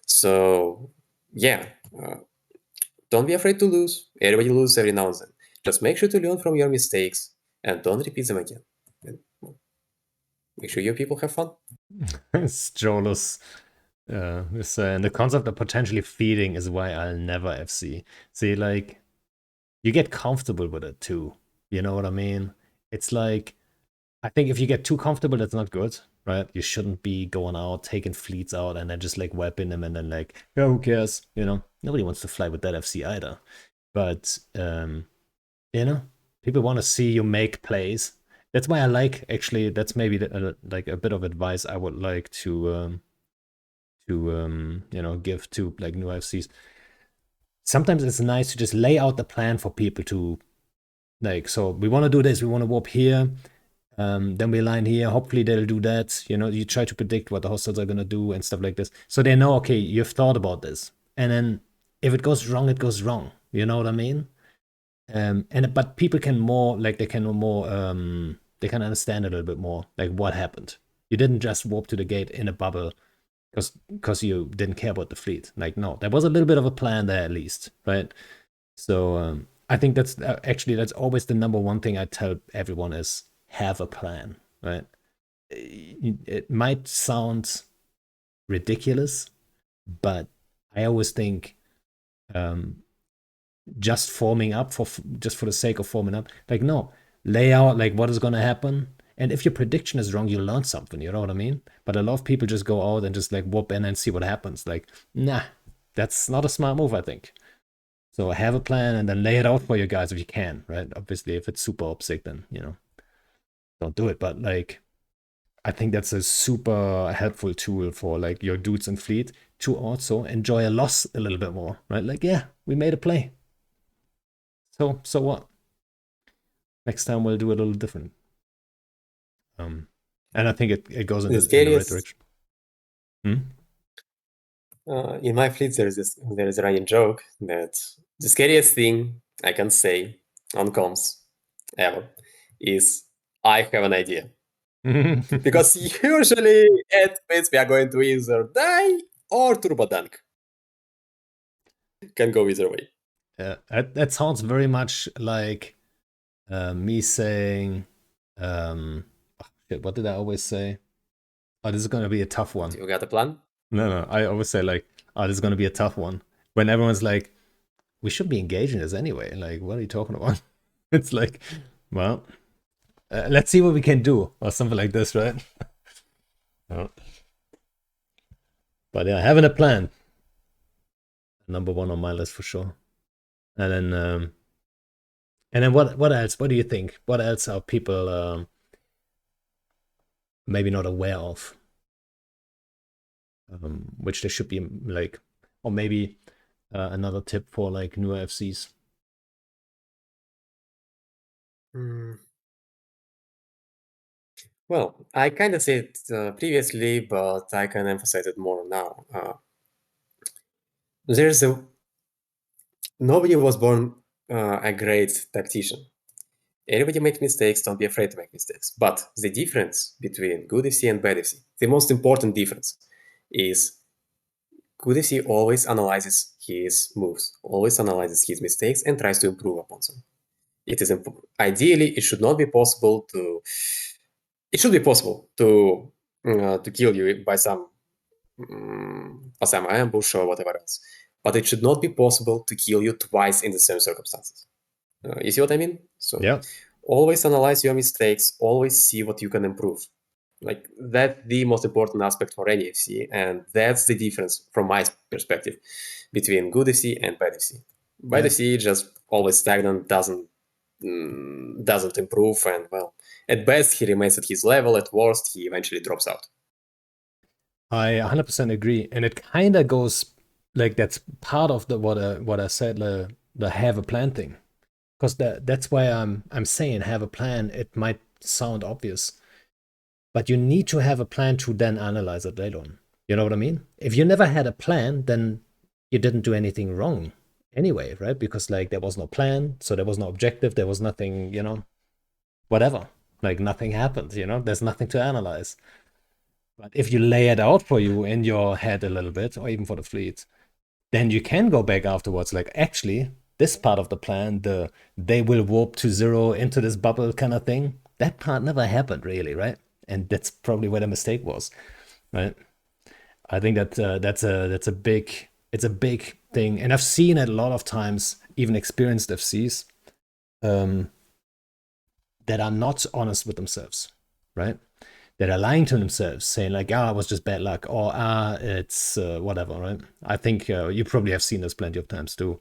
So yeah, uh, don't be afraid to lose. Everybody loses every now and then. Just make sure to learn from your mistakes and don't repeat them again. And make sure your people have fun. Strolus. And the concept of potentially feeding is why I'll never FC. See, like, you get comfortable with it too. You know what I mean? It's like, I think if you get too comfortable, that's not good, right? You shouldn't be going out, taking fleets out, and then just like wiping them, and then like, yeah, who cares? You know, nobody wants to fly with that FC either. But you know, people want to see you make plays. That's why I like actually. That's maybe like a bit of advice I would like to give to like new FCs. Sometimes it's nice to just lay out the plan for people to like. So we want to do this. We want to warp here. Then we line here. Hopefully they'll do that. You know, you try to predict what the hostiles are gonna do and stuff like this, so they know. Okay, you've thought about this, and then if it goes wrong, it goes wrong. You know what I mean? And but people can more like they can understand a little bit more like what happened. You didn't just warp to the gate in a bubble because you didn't care about the fleet. Like no, there was a little bit of a plan there at least, right? So I think that's actually that's always the number one thing I tell everyone is have a plan, right? It might sound ridiculous, but I always think um, just forming up for just for the sake of forming up, like no, lay out like what is going to happen. And if your prediction is wrong, you learn something. You know what I mean? But a lot of people just go out and just like whoop in and see what happens. Like, nah, that's not a smart move, I think. So have a plan and then lay it out for you guys if you can, right? Obviously, if it's super upset, then don't do it. But like, I think that's a super helpful tool for like your dudes in fleet to also enjoy a loss a little bit more, right? Like, yeah, we made a play. So what? Next time we'll do it a little different. And I think it goes The in the right scariest direction. Hmm? in my fleet, there is a running joke that the scariest thing I can say on comms ever is I have an idea. Because usually at base we are going to either die or turbo dunk. Can go either way. Yeah, that sounds very much like me saying, shit, what did I always say? Oh, this is gonna be a tough one. You got a plan? No, I always say like, oh, this is gonna be a tough one. When everyone's like, we should be engaged in this anyway. Like, what are you talking about? It's like, well, let's see what we can do, or something like this, right? Yeah. But yeah, having a plan, number one on my list for sure. And then what else? What do you think? What else are people maybe not aware of, which they should be like, or maybe another tip for like newer FCs? Hmm. Well, I kind of said it previously, but I can emphasize it more now. There's a Nobody was born a great tactician. Everybody makes mistakes. Don't be afraid to make mistakes. But the difference between good FC and bad FC, the most important difference, is good FC always analyzes his moves, always analyzes his mistakes, and tries to improve upon them. It is ideally it should not be possible to. It should be possible to kill you by some ambush or whatever else, but it should not be possible to kill you twice in the same circumstances. You see what I mean? So Yeah. always analyze your mistakes, always see what you can improve. Like that's the most important aspect for any FC, and that's the difference from my perspective between good FC and bad FC. Bad Yeah. FC just always stagnant, doesn't improve, and well, at best he remains at his level. At worst, he eventually drops out. I 100% agree, and it kind of goes like that's part of the what I said the have a plan thing, because that's why I'm saying have a plan. It might sound obvious, but you need to have a plan to then analyze it later on. You know what I mean? If you never had a plan, then you didn't do anything wrong anyway, right? Because like there was no plan, so there was no objective, there was nothing, whatever. Like nothing happened, there's nothing to analyze. But if you lay it out for you in your head a little bit, or even for the fleet, then you can go back afterwards. Like, actually, this part of the plan, they will warp to zero into this bubble kind of thing, that part never happened really, right? And that's probably where the mistake was, right? I think that that's a big it's a big thing, and I've seen it a lot of times, even experienced FCs um, that are not honest with themselves, right? That are lying to themselves, saying like, "Ah, it was just bad luck," or "Ah, it's whatever," right? I think you probably have seen this plenty of times too,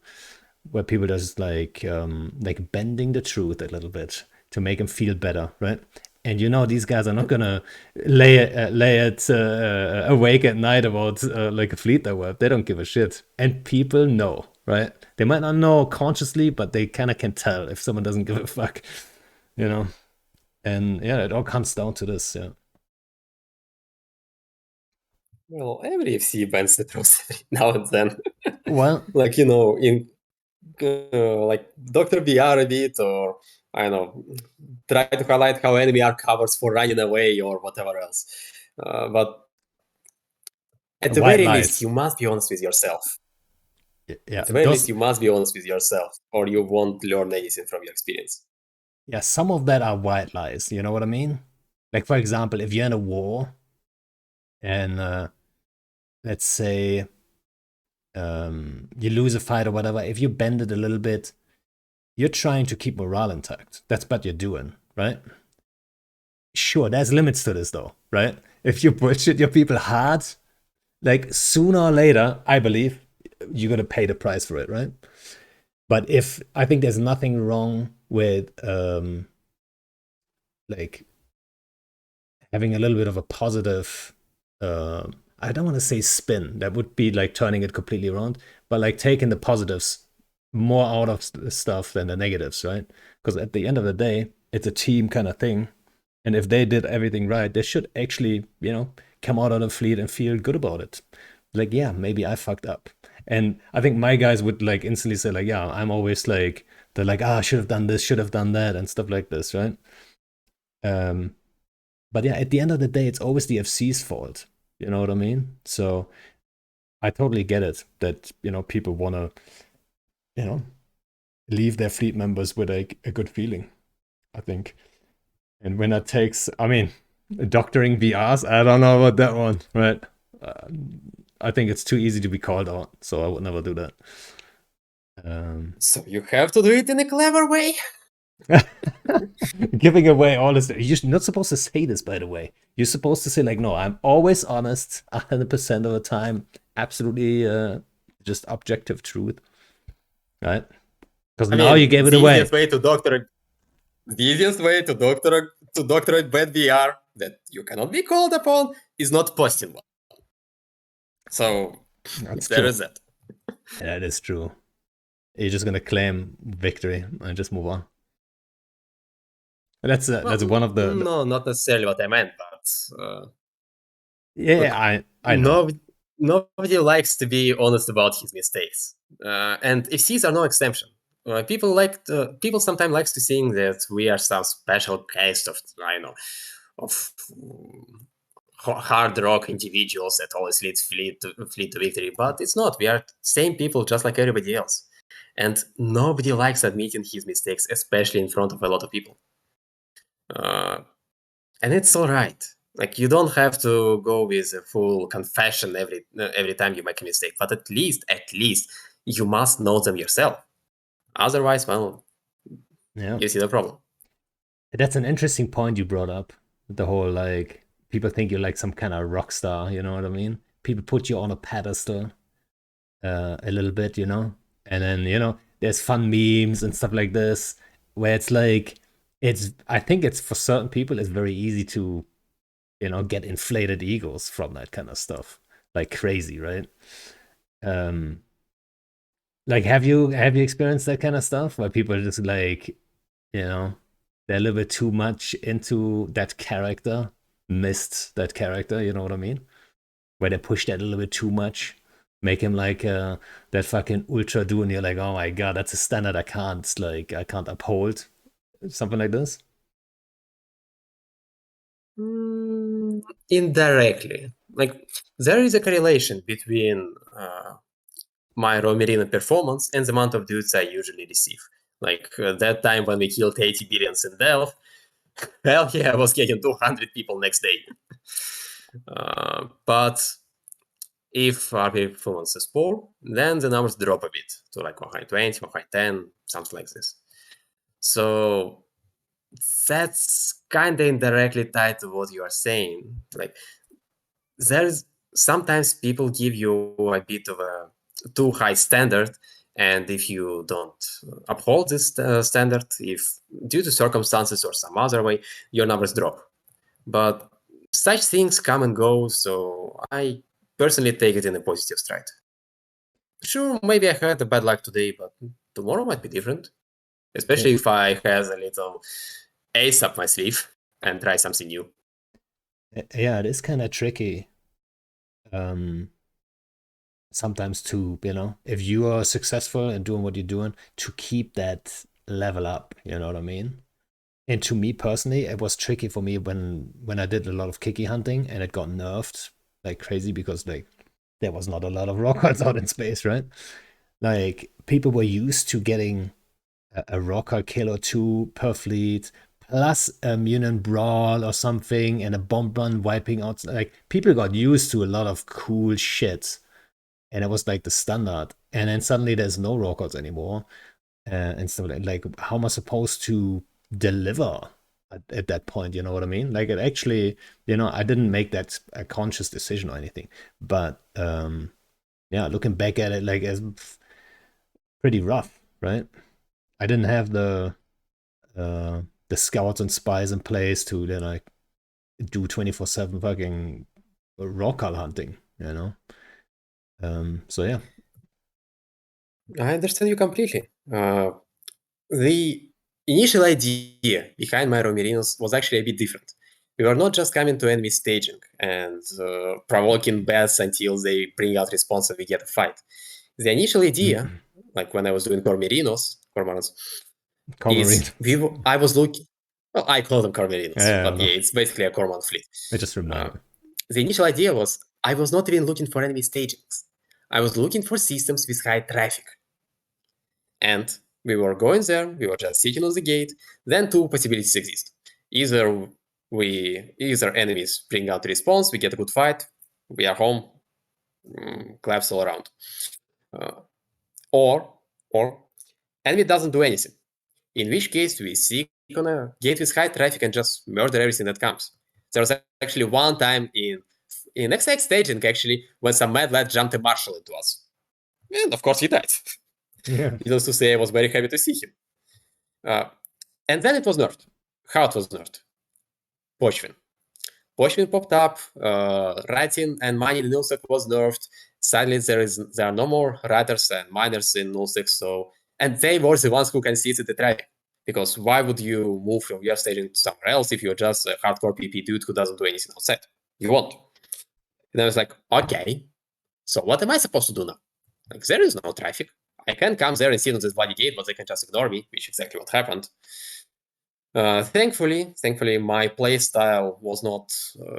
where people just like bending the truth a little bit to make them feel better, right? And these guys are not gonna lay it awake at night about like a fleet they were. They don't give a shit, and people know, right? They might not know consciously, but they kind of can tell if someone doesn't give a fuck, you know. And yeah, it all comes down to this. Yeah. Well, every FC bends the truth every now and then. Well, Like in like Dr. VR a bit, or I don't know, try to highlight how enemy are covers for running away or whatever else. But at the white very least, lies. you must be honest with yourself. Yeah, At the very least, those. you must be honest with yourself, or you won't learn anything from your experience. Yeah, some of that are white lies. You know what I mean? Like for example, if you're in a war and let's say you lose a fight or whatever, if you bend it a little bit, you're trying to keep morale intact. That's what you're doing, right? Sure, there's limits to this though, right? If you bullshit your people hard, like sooner or later, I believe you're gonna pay the price for it, right? But if I think there's nothing wrong with like having a little bit of a positive I don't want to say spin, that would be like turning it completely around, but like taking the positives more out of the stuff than the negatives, right? Because at the end of the day it's a team kind of thing, and if they did everything right, they should actually come out of the fleet and feel good about it. Like, yeah, maybe I fucked up. And I think my guys would like instantly say like, yeah, I'm always like, they're like, ah, I should have done this, should have done that, and stuff like this, right? um but yeah, at the end of the day, it's always the FC's fault. You know what I mean? So I totally get it that people want to you know leave their fleet members with a good feeling. I think, and when that takes, I mean, doctoring BRs, I don't know about that one, right? Uh, I think it's too easy to be called out, so I would never do that. So you have to do it in a clever way. Giving away all this, you're not supposed to say this, by the way. You're supposed to say like, no, I'm always honest 100% of the time, absolutely just objective truth, right? Because I now you mean, gave it away. the easiest way to doctorate bad VR that you cannot be called upon is not posting one. So That's there true. is that. That is true. You're just gonna claim victory and just move on. That's Well, one of the no, not necessarily what I meant, but yeah, look, I know. nobody likes to be honest about his mistakes, and FCs are no exception. People sometimes likes to think that we are some special case of I know of hard rock individuals that always lead fleet to victory, but it's not. We are same people just like everybody else, and nobody likes admitting his mistakes, especially in front of a lot of people. Uh, and it's all right. Like you don't have to go with a full confession every time you make a mistake, but at least you must know them yourself. Otherwise, well, Yeah. you see the problem. That's an interesting point you brought up. The whole like people think you're like some kind of rock star, you know what I mean? People put you on a pedestal a little bit, you know? And then, there's fun memes and stuff like this where it's like I think it's for certain people it's very easy to, get inflated egos from that kind of stuff. Like crazy, right? Um like have you experienced that kind of stuff where people are just like, you know, they're a little bit too much into that character, missed that character, you know what I mean? Where they push that a little bit too much, make him like that fucking ultra dude, and you're like, oh my god, that's a standard I can't uphold. Something like this. Mm, indirectly. Like, there is a correlation between my Romerino performance and the amount of dudes I usually receive. Like, that time when we killed 80 billions in Delph, hell yeah, I was getting 200 people next day. But if our performance is poor, then the numbers drop a bit to like 120, 110, something like this. So that's kind of indirectly tied to what you are saying. Like, there's sometimes people give you a bit of a too high standard, and if you don't uphold this standard, if due to circumstances or some other way, your numbers drop. But such things come and go, so I personally take it in a positive stride. Sure, maybe I had a bad luck today, but tomorrow might be different. Especially if I have a little ace up my sleeve and try something new. Yeah, it is kind of tricky. Um, Sometimes to, if you are successful in doing what you're doing, to keep that level up. You know what I mean? And to me personally, it was tricky for me when I did a lot of kicky hunting and it got nerfed like crazy because like there was not a lot of rockhards out in space, right? Like people were used to getting a rockhard kill or two per fleet, plus a mutant brawl or something, and a bomb run wiping out. Like people got used to a lot of cool shit, and it was like the standard. And then suddenly there's no rockhards anymore, and so like how am I supposed to deliver at that point? You know what I mean? Like it actually, I didn't make that a conscious decision or anything, but yeah, looking back at it, like it's pretty rough, right? I didn't have the scouts and spies in place to then like do 24/7 fucking rock hunting, you know. So yeah. I understand you completely. The initial idea behind my Romerinos was actually a bit different. We were not just coming to enemy staging and provoking bats until they bring out response and we get a fight. The initial idea, like when I was doing Cormorants, Cormarine. is I was looking. Well, I call them Yeah, Cormerinos, yeah, I but know. yeah, it's basically a Cormorant fleet. It just Uh, reminded me. the initial idea was I was not even looking for enemy stagings. I was looking for systems with high traffic. And we were going there, we were just sitting on the gate. Then two possibilities exist. Either enemies bring out a response, we get a good fight, we are home, claps all around. Uh, or or enemy doesn't do anything. In which case we seek on a gate with high traffic and just murder everything that comes. There was actually one time in XX staging actually when some mad lad jumped a marshal into us. And of course he died. Yeah. Needless to say, I was very happy to see him. Uh, and then it was nerfed. How it was nerfed? Pochvin. Pochvin popped up, writing and mining in nullsec was nerfed. Sadly, there are no more writers and miners in nullsec, so and they were the ones who can see the traffic. Because why would you move from your staging to somewhere else if you're just a hardcore PP dude who doesn't do anything outside? You won't. And I was like, okay, so what am I supposed to do now? Like, there is no traffic. I can come there and sit on this bloody gate, but they can just ignore me, which is exactly what happened. Thankfully, my playstyle was not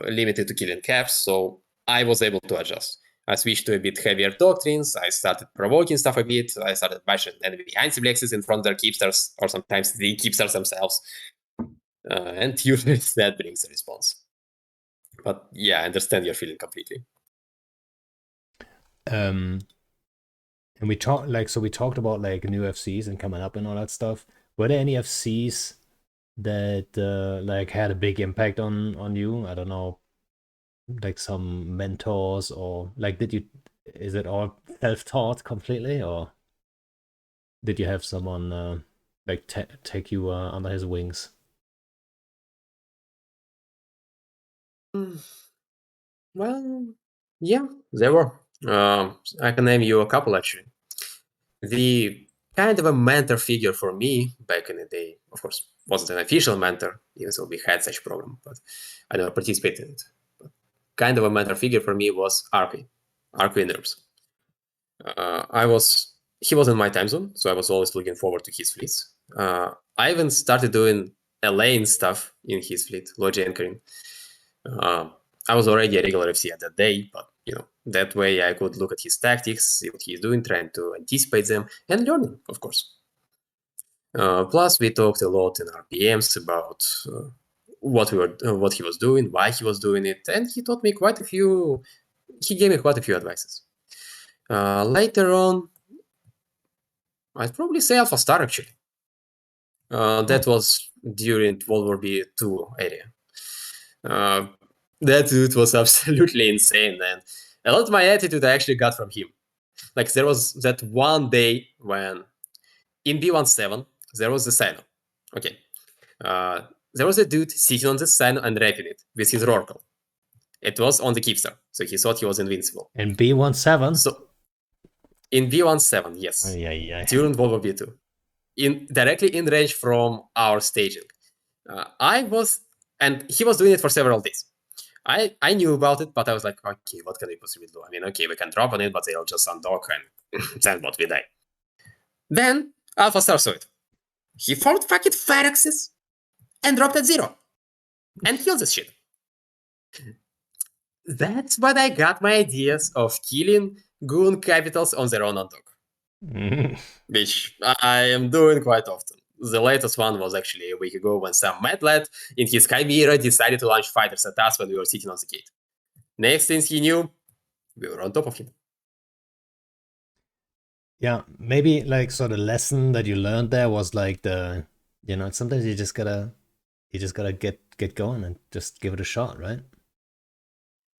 limited to killing caps, so I was able to adjust. I switched to a bit heavier doctrines. I started provoking stuff a bit. I started bashing enemy anti-blexes in front of their keepsters, or sometimes the keepsters themselves. And usually that brings a response. But yeah, I understand your feeling completely. Um, and we talked about like new FCs and coming up and all that stuff. Were there any FCs that like had a big impact on you? I don't know, like some mentors, or like did you, is it all self-taught completely, or did you have someone like take you under his wings? Mm, Well, yeah, there were. I can name you a couple actually. The kind of a mentor figure for me back in the day, of course, wasn't an official mentor, even though we had such program, but I never participated in it. Kind of a mentor figure for me was Arco Innerps. He was in my time zone, so I was always looking forward to his fleets. I even started doing lane stuff in his fleet, logi anchoring. Uh, I was already a regular FC at that day, but that way I could look at his tactics, see what he's doing, trying to anticipate them, and learning, of course. Plus, we talked a lot in our PMs about what he was doing, why he was doing it, and he taught me quite a few. He gave me quite a few advices. Later on, I'd probably say Alpha Star actually. Oh. That was during World War II area. Uh, that dude was absolutely insane, and a lot of my attitude I actually got from him. Like there was that one day when in B17 there was the Sino. Okay, there was a dude sitting on the Sino and rapping it with his Rorqual. It was on the Keepstar, so he thought he was invincible. And B17? So in B17, yes, Yeah, yeah. during World War II, directly in range from our staging. I was, and he was doing it for several days. I knew about it, but I was like, okay, what can we possibly do? I mean, okay, we can drop on it, but they'll just undock and then what we die. Then Alpha Star saw it. He formed fucking Phyrexes and dropped at 0 and killed this shit. That's when I got my ideas of killing goon capitals on their own undock, which I am doing quite often. The latest one was actually a week ago when some mad lad in his Chimera decided to launch fighters at us when we were sitting on the gate. Next thing he knew, we were on top of him. Yeah, maybe like so the lesson that you learned there was like sometimes you just gotta get going and just give it a shot, right?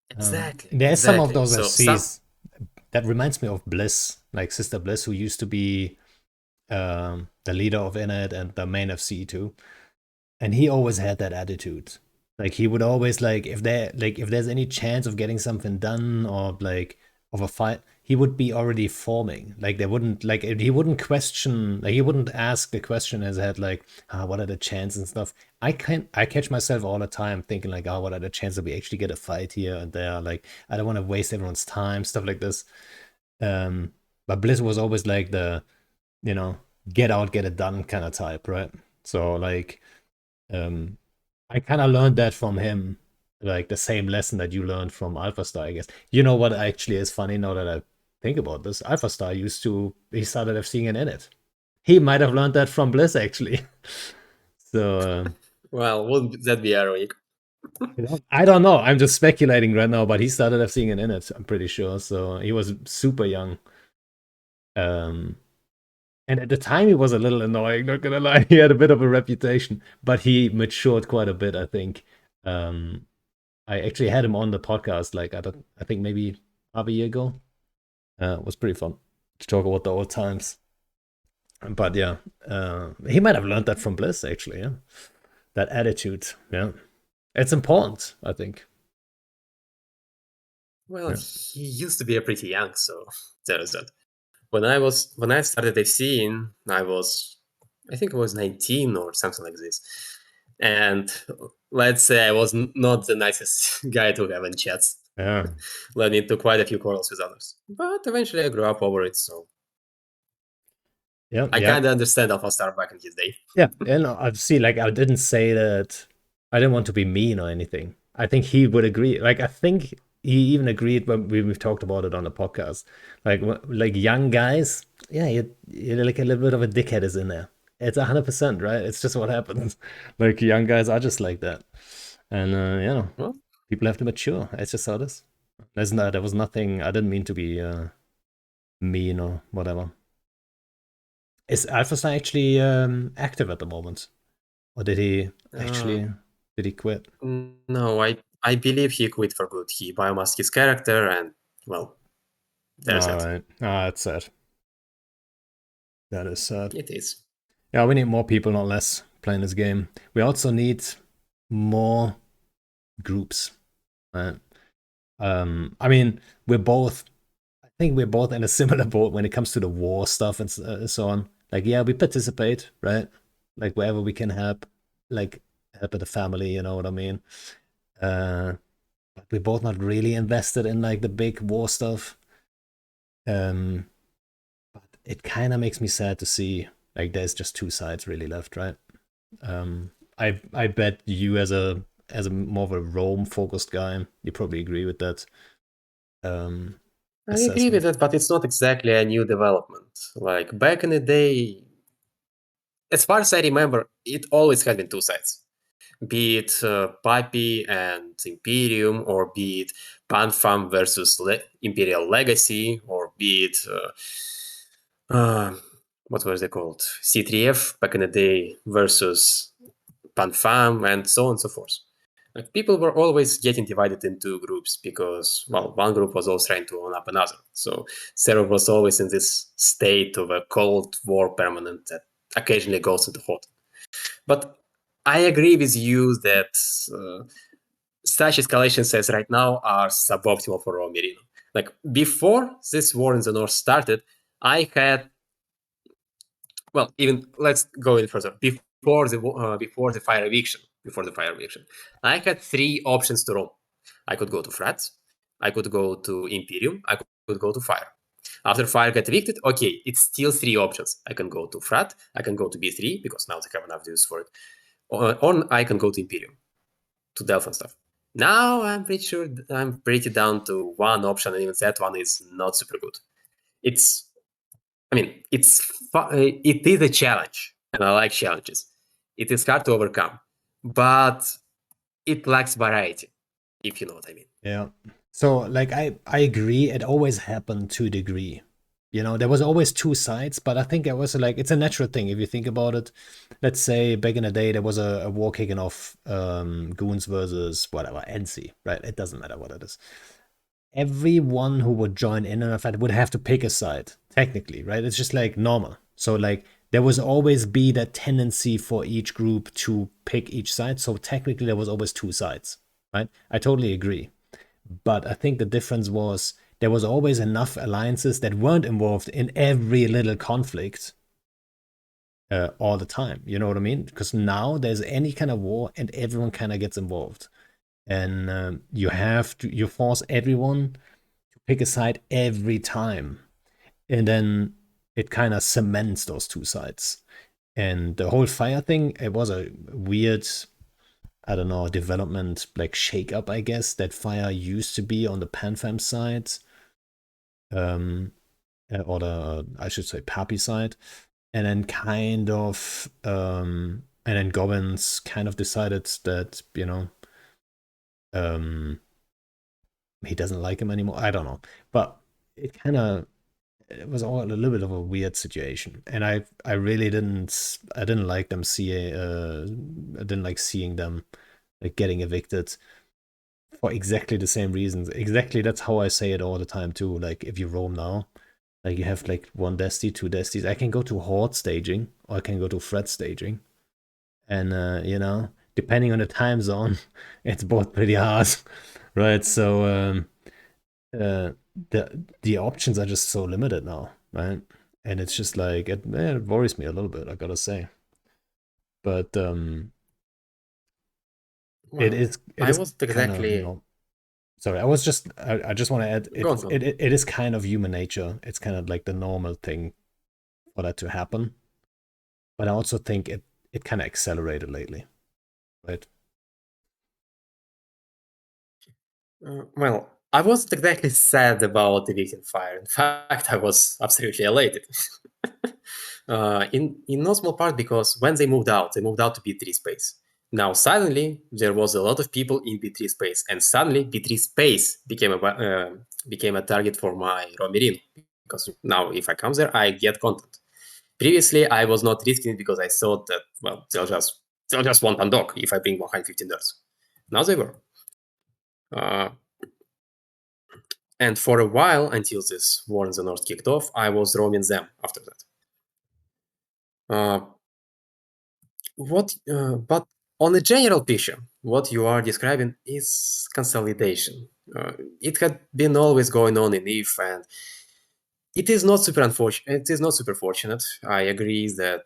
Exactly, There's some of exactly. those So some FCs that reminds me of Bliss, like Sister Bliss, who used to be the leader of Init and the main FC too. And he always had that attitude. Like he would always like if there's any chance of getting something done or like of a fight, he would be already forming. Like they wouldn't like he wouldn't question, like he wouldn't ask the question in his head like, what are the chances and stuff. I catch myself all the time thinking like, what are the chances that we actually get a fight here and there? Like I don't want to waste everyone's time, stuff like this. But Bliss was always like the, you know, get out, get it done kind of type, right? So like um, I kind of learned that from him, like the same lesson that you learned from Alpha Star, I guess. You know what actually is funny now that I think about this? Alpha Star he started seeing it in it. He might have learned that from Bliss actually. So, well, wouldn't that be heroic? I don't know. I'm just speculating right now, but he started seeing it in it, I'm pretty sure. So he was super young. Um, and at the time, he was a little annoying, not gonna lie. He had a bit of a reputation, but he matured quite a bit, I think. Um, I actually had him on the podcast, like I think maybe half a year ago. It was pretty fun to talk about the old times. But yeah, he might have learned that from Bliss, actually. Yeah, that attitude. Yeah, it's important, I think. Well, Yeah, he used to be a pretty young, so there is that. When I started FCing, I think I was 19 or something like this, and let's say I was not the nicest guy to have in chats, yeah, led me to quite a few quarrels with others. But eventually, I grew up over it, so yeah, I yeah. kind of understand Alpha Star back in his day. Yeah, and I see. Like, I didn't say that. I didn't want to be mean or anything. I think he would agree. Like, I think he even agreed when we've talked about it on the podcast. Like young guys, yeah, you're like a little bit of a dickhead is in there. It's 100%, right? It's just what happens. Like young guys are just like that, and Well, people have to mature. It's just how it is. There was nothing. I didn't mean to be mean or whatever. Is Alpha Star actually active at the moment? or did he Uh, actually did he quit? no, I believe he quit for good. He biomasked his character, and well, there's All that. right. Ah, that's sad. That is sad. It is. Yeah, we need more people, not less, playing this game. We also need more groups. Right? I mean, we're both. I think we're both in a similar boat when it comes to the war stuff and so on. Like, yeah, we participate, right? Like wherever we can help, like help the family. You know what I mean? Uh, but we're both not really invested in like the big war stuff. Um, but it kind of makes me sad to see like there's just two sides really left, right? I bet you as a more of a Rome focused guy, you probably agree with that um I agree with assessment. that, but it's not exactly a new development. Like back in the day, as far as I remember, it always had been two sides. Be it Papi and Imperium, or be it Panfam versus Imperial Legacy, or be it uh, what was it called? C3F back in the day versus Panfam, and so on and so forth. Like, people were always getting divided into groups because, well, one group was always trying to own up another. So Server was always in this state of a cold war permanent that occasionally goes into hot. But I agree with you that such escalations as right now are suboptimal for Raw Merino. Like, before this war in the north started, I had, well, even let's go in further. Before the fire eviction, I had three options to roam. I could go to Frats, I could go to Imperium, I could go to Fire. After Fire got evicted, okay, it's still three options. I can go to Frat, I can go to B3 because now they have enough use for it, or I can go to Imperium to Delph and stuff. Now I'm pretty sure I'm pretty down to one option, and even that one is not super good. It's, I mean, it is a challenge, and I like challenges. It is hard to overcome, but it lacks variety, if you know what I mean. Yeah. So like I agree it always happened to a degree. You know, there was always two sides, but I think it was like it's a natural thing if you think about it. Let's say back in the day there was a war kicking off goons versus whatever, NC, right? It doesn't matter what it is. Everyone who would join in on a fight would have to pick a side, technically, right? It's just like normal. So like there was always be that tendency for each group to pick each side. So technically there was always two sides, right? I totally agree. But I think the difference was there was always enough alliances that weren't involved in every little conflict all the time. You know what I mean? Because now there's any kind of war and everyone kind of gets involved. And you force everyone to pick a side every time. And then it kind of cements those two sides. And the whole fire thing, it was a weird, I don't know, development, like shake up, I guess, that fire used to be on the PanFam side, um, or the, I should say, Pappy side. And then and then Gobbins kind of decided that, um, he doesn't like him anymore. I don't know. But it was all a little bit of a weird situation. And I really didn't like them I didn't like seeing them like getting evicted for exactly the same reasons. Exactly, that's how I say it all the time too. Like if you roam now, like you have like one Desti, two Destis. I can go to Horde staging or I can go to Fred staging. And depending on the time zone, it's both pretty hard. Right. So uh the options are just so limited now, right? And it's just like it worries me a little bit, I gotta say. But it Well, is it I is wasn't kind of exactly sorry, I just want to add gone on. it is kind of human nature. It's kind of like the normal thing for that to happen. But I also think it kind of accelerated lately, right? Well, I wasn't exactly sad about evicting Fire. In fact, I was absolutely elated. In no small part because when they moved out to B3 space. Now suddenly there was a lot of people in B3 space, and suddenly B3 space became a target for my Romirin, because now if I come there, I get content. Previously, I was not risking it because I thought that, well, they'll just So just one Pandok if I bring 115 nerds. Now they were. Uh, and for a while, until this war in the north kicked off, I was roaming them after that. But on a general picture, what you are describing is consolidation. It had been always going on in EVE, and it is not super unfortunate. It is not super fortunate. I agree that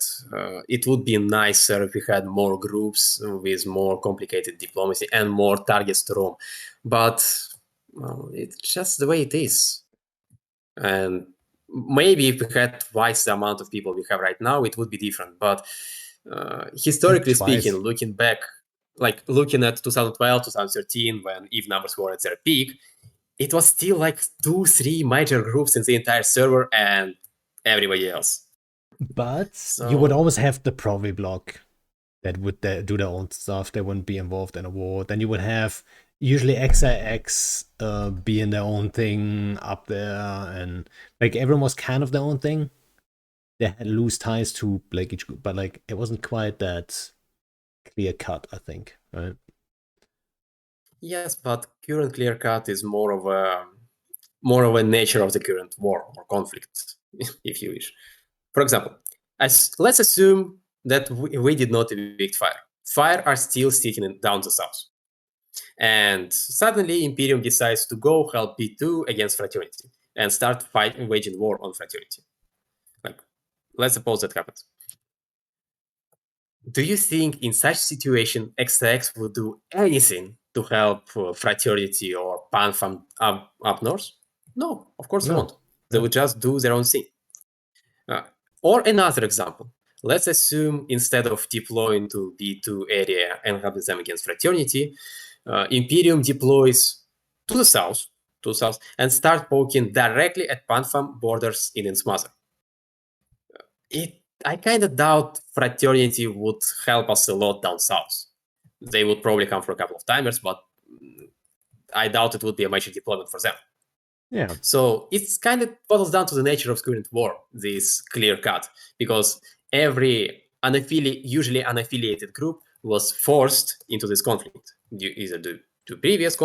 it would be nicer if we had more groups with more complicated diplomacy and more targets to roam. But well, it's just the way it is. And maybe if we had twice the amount of people we have right now, it would be different. But historically speaking, Twice. looking back, like looking at 2012, 2013, when EVE numbers were at their peak, it was still like 2, 3 major groups in the entire server and everybody else. But you would So always have the Provi block that would do their own stuff. They wouldn't be involved in a war. Then you would have usually XIX being their own thing up there, and like everyone was kind of their own thing. They had loose ties to like each group, but like it wasn't quite that clear cut, I think, right? yes, but current clear cut is more of a nature of the current war or conflict, if you wish. For example, let's assume that we did not evict Fire. Fire are still sticking down the south. And suddenly Imperium decides to go help B2 against Fraternity and start waging war on Fraternity. Like, let's suppose that happens. Do you think in such situation XX would do anything to help Fraternity or Panfam up north? No, of course they No. won't. They would just do their own thing. Uh, or another example. Let's assume instead of deploying to B2 area and having them against Fraternity, Imperium deploys to the south, and start poking directly at Panfam borders in its mother. I kind of doubt Fraternity would help us a lot down south. They would probably come for a couple of timers, but I doubt it would be a major deployment for them. Yeah. So it's kind of boils down to the nature of current war, this clear cut, because every usually unaffiliated group was forced into this conflict, either due to previous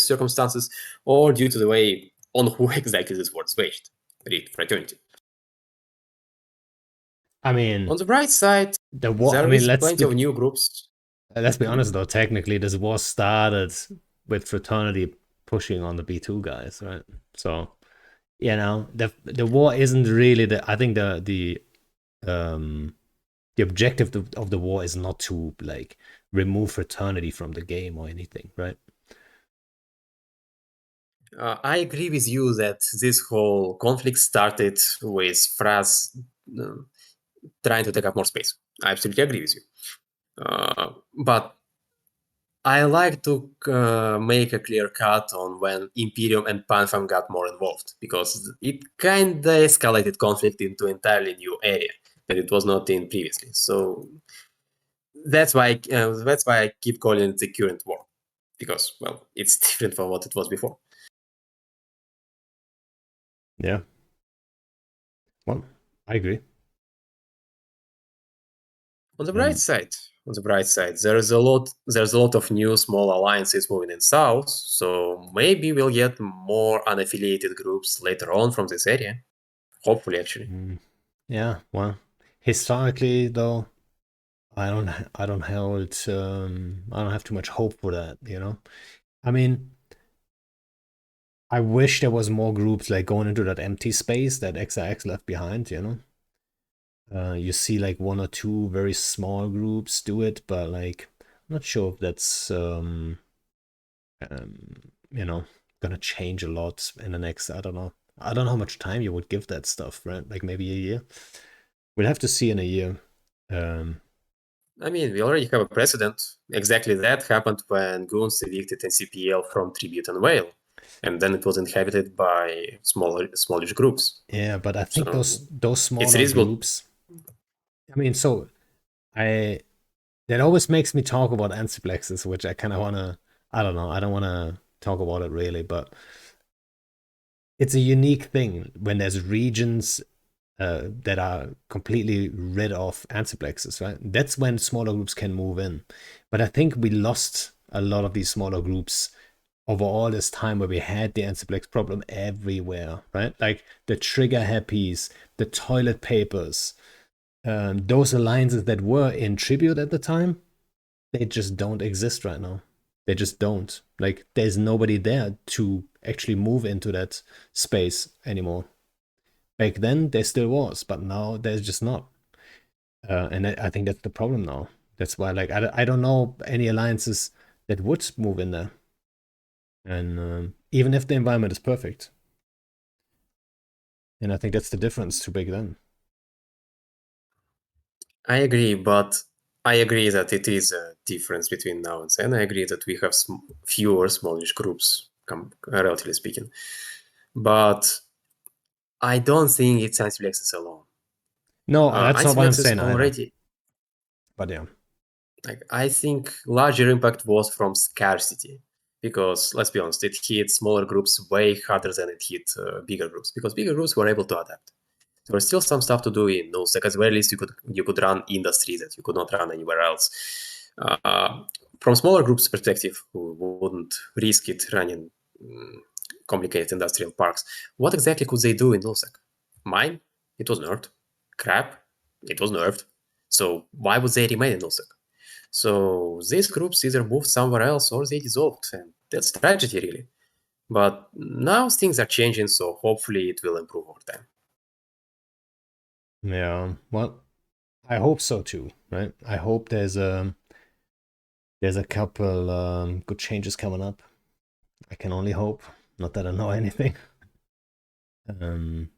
circumstances or due to the way on who exactly this war is waged, read Fraternity. I mean, On the bright side, the war. I there mean, is plenty of new groups. let's be honest though. Technically, this war started with Fraternity pushing on the B2 guys, right? So the war isn't really the. I think the objective of the war is not to like remove Fraternity from the game or anything, right? I agree with you that this whole conflict started with Fraz trying to take up more space. I absolutely agree with you. But I like to make a clear cut on when Imperium and Panfam got more involved, because it kind of escalated conflict into entirely new area that it was not in previously. So that's why I keep calling it the current war, because well, it's different from what it was before. Yeah. Well, I agree. On the bright Um, side, there's a lot of new small alliances moving in south, so maybe we'll get more unaffiliated groups later on from this area. Hopefully, actually. yeah. Well, historically though, I don't hold I don't have too much hope for that, you know. I mean, I wish there was more groups like going into that empty space that XIX left behind, you know. You see like one or two very small groups do it, but like I'm not sure if that's you know, gonna change a lot in the next, I don't know. I don't know how much time you would give that stuff, right? Like maybe a year. We'll have to see in a year. Um I mean, we already have a precedent. Exactly that happened when Goons evicted NCPL from Tribute and Whale, and then it was inhabited by smallish groups. yeah, but I think So those it's smaller reasonable. groups, I mean, so I that always makes me talk about antiplexes, which I kind of want to. I don't know. I don't want to talk about it really, but it's a unique thing when there's regions that are completely rid of antiplexes, right? That's when smaller groups can move in. But I think we lost a lot of these smaller groups over all this time where we had the antiplex problem everywhere, right? Like the trigger happies, the toilet papers, those alliances that were in tribute at the time, they just don't exist right now. They just don't. Like there's nobody there to actually move into that space anymore. Back then there still was, but now there's just not. And I think that's the problem now. That's why, like, I don't know any alliances that would move in there. And even if the environment is perfect. And I think that's the difference to back then. I agree, but I agree that it is a difference between now and then. I agree that we have fewer smallish groups, relatively speaking. But I don't think it's anti-Lexus alone. No, that's not what I'm Anti-Lexus saying either. already, But yeah. like, I think larger impact was from scarcity. Because let's be honest, it hit smaller groups way harder than it hit bigger groups. Because bigger groups were able to adapt. There was still some stuff to do in NuSec. At the very least, you could run industry that you could not run anywhere else. From smaller groups' perspective, who wouldn't risk it running complicated industrial parks, what exactly could they do in NuSec? Mine? It was nerfed. Crap? It was nerfed. So why would they remain in NuSec? So these groups either moved somewhere else or they dissolved, and that's tragedy, really. But now things are changing, so hopefully it will improve over time. Yeah. Well, I hope so too, right? I hope there's a couple good changes coming up. I can only hope. Not that I know anything. Um,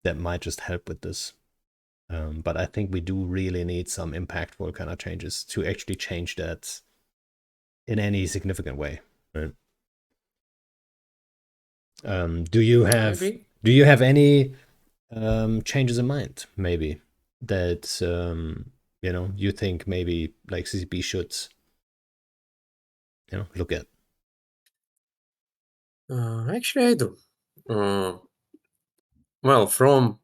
that might just help with this. But I think we do really need some impactful kind of changes to actually change that in any significant way. Right? Do you I have agree. any changes in mind? Maybe that you think maybe like CCP should look at. Actually, I do. Well, from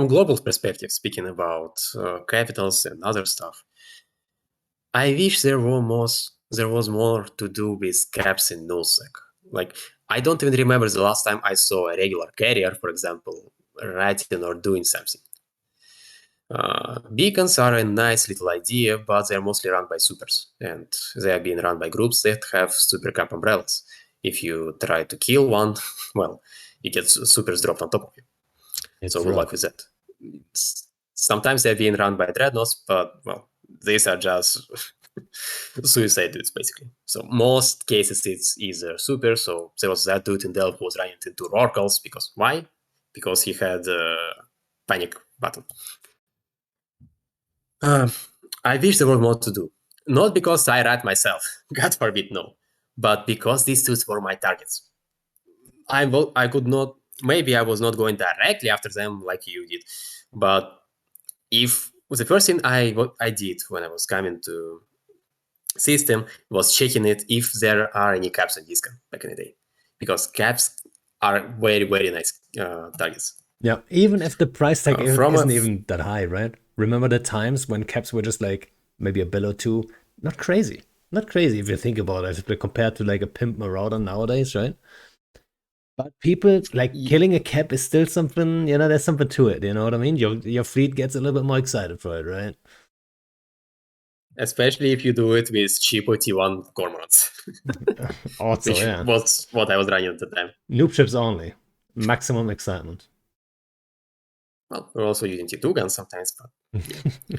global perspective, speaking about capitals and other stuff, I wish there was more to do with caps in nullsec. Like, I don't even remember the last time I saw a regular carrier, for example, writing or doing something. Beacons are a nice little idea, but they're mostly run by supers, and they are being run by groups that have super cap umbrellas. If you try to kill one, well, you get supers dropped on top of you. It's So good luck rough. with that. Sometimes they're being run by dreadnoughts, but well, these are just suicide dudes basically. So most cases it's either super. So there was that dude in Delph who was running into Rorkals because why? Because he had a panic button. I wish there was more to do. Not because I rat myself, God forbid, no, but because these dudes were my targets. I could not. Maybe I was not going directly after them like you did, but if the first thing I did when I was coming to system was checking it if there are any caps on discount back in the day, because caps are very nice targets. Yeah, even if the price tag From a isn't even that high, right? Remember the times when caps were just like maybe a bill or two? Not crazy. Not crazy if you think about it, compared to like a pimp marauder nowadays, right? But people like killing a cap is still something, there's something to it, you know what I mean? Your fleet gets a little bit more excited for it, right? especially if you do it with cheapo T1 cormorants, Also, which yeah. was what I was running at the time. Noob chips only. Maximum excitement. Well, we're also using T2 guns sometimes, but yeah.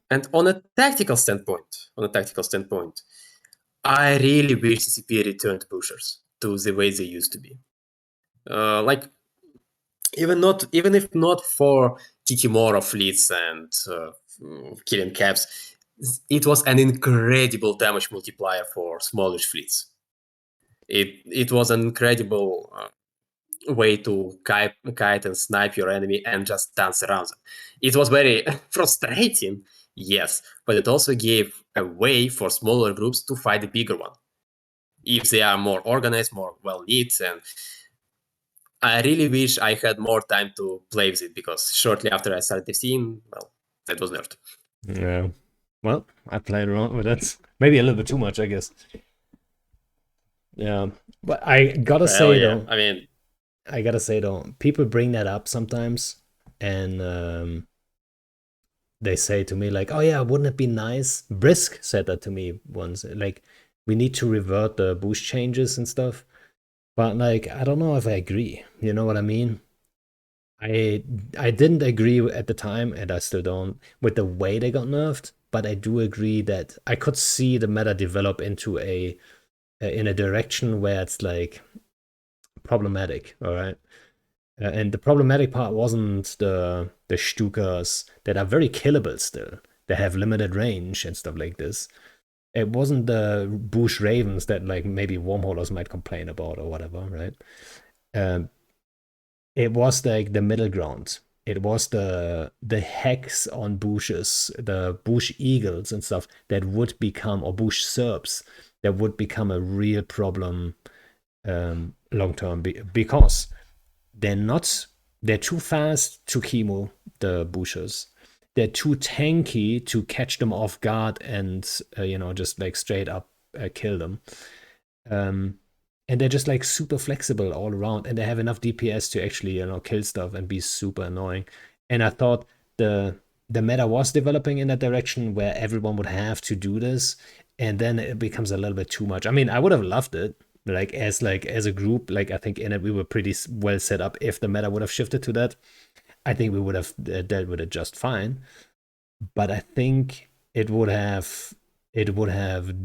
And on a tactical standpoint, I really wish CCP returned pushers to the way they used to be. Like, even if not for Kikimora fleets and killing caps, it was an incredible damage multiplier for smallish fleets. It was an incredible way to kite and snipe your enemy and just dance around them. It was very frustrating, yes, but it also gave a way for smaller groups to fight the bigger one if they are more organized, more well knit, and I really wish I had more time to play with it, because shortly after I started the scene, well, that was nerfed. Yeah. Well, I played around with it. Maybe a little bit too much, I guess. Yeah. But Well, yeah, I mean, I gotta say though, people bring that up sometimes, and they say to me like, "Oh yeah, wouldn't it be nice?" Brisk said that to me once. Like, we need to revert the boost changes and stuff. But like, I don't know if I agree. You know what I mean? I I didn't agree at the time, and I still don't, with the way they got nerfed. But I do agree that I could see the meta develop into a in a direction where it's like problematic. All right. And the problematic part wasn't the Stukas that are very killable still. They have limited range and stuff like this. It wasn't the Bush Ravens that like maybe wormholers might complain about or whatever, right? Um, it was like the middle ground. It was the hex on bushes, the bush eagles and stuff that would become, or bush serps that would become a real problem long term because they're not they're too fast to chemo the bushes. They're too tanky to catch them off guard and just like straight up kill them. Um, and they're just like super flexible all around, and they have enough DPS to actually kill stuff and be super annoying. And I thought the meta was developing in that direction where everyone would have to do this, and then it becomes a little bit too much. I mean, I would have loved it, like as a group. Like, I think in it we were pretty well set up. If the meta would have shifted to that, I think we would have dealt with it just fine. But I think it would have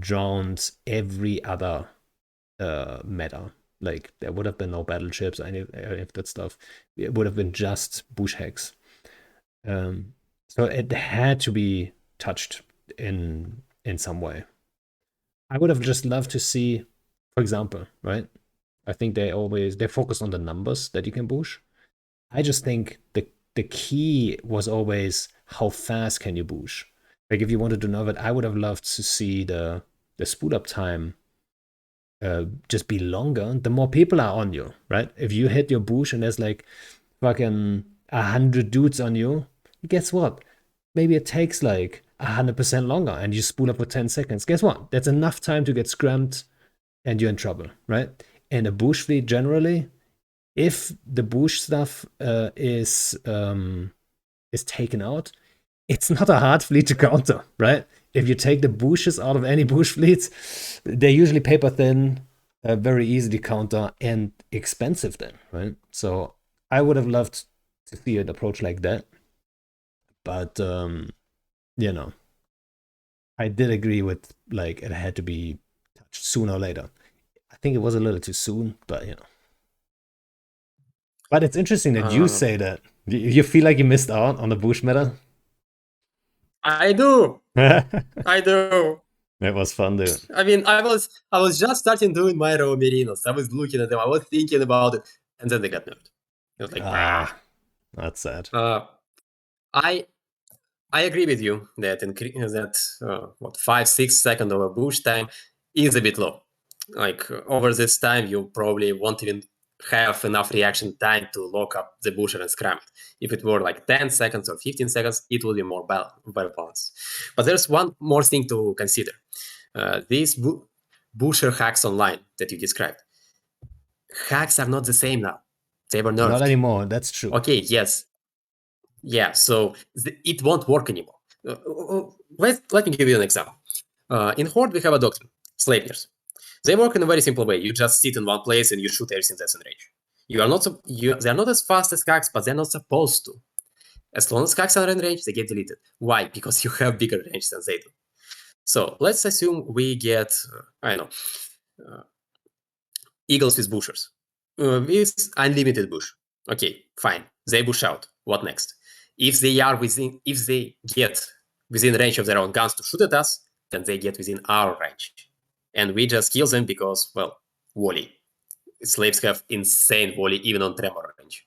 drowned every other meta. Like, there would have been no battleships, any of that stuff. It would have been just bush hacks. So it had to be touched in some way. I would have just loved to see, for example, right? I think they focus on the numbers that you can push. I just think the key was always how fast can you push. Like, if you wanted to know it, I would have loved to see the spool up time just be longer. The more people are on you, right? If you hit your bush and there's like fucking 100 dudes on you, guess what? Maybe it takes like 100% longer, and you spool up for 10 seconds. Guess what? That's enough time to get scrammed, and you're in trouble, right? And a bush fleet generally, if the bush stuff is taken out, it's not a hard fleet to counter, right? If you take the bushes out of any bush fleets, they're usually paper thin, very easy to counter, and expensive then, right? So I would have loved to see an approach like that. But you know, I did agree with, like, it had to be touched sooner or later. I think it was a little too soon, but But it's interesting that you uh, say that. You feel like you missed out on the bush meta? I do, It I do. was fun, dude. I mean, I was just starting doing my raw merinos. I was looking at them. I was thinking about it, and then they got nerfed. It was like, bah. Ah, that's sad. I I agree with you that what 5-6 seconds of a boost time is a bit low. Like, over this time, you probably won't even have enough reaction time to lock up the busher and scram it. If it were like 10 seconds or 15 seconds, it would be more well balanced. But there's one more thing to consider. These busher hacks online that you described, hacks are not the same now. They were Not nerfed. anymore. That's true. Okay, yes, yeah, so it won't work anymore. Let me give you an example. In Horde, we have a doctrine, Slavers. They work in a very simple way. You just sit in one place and you shoot everything that's in range. You are not. They are not as fast as hacks, but they're not supposed to. As long as hacks are in range, they get deleted. Why? Because you have bigger range than they do. So let's assume we get, I don't know, eagles with bushers, with unlimited bush. Okay, fine. They bush out. What next? If they get within range of their own guns to shoot at us, then they get within our range, and we just kill them because, well, volley. Slaves have insane volley even on tremor range.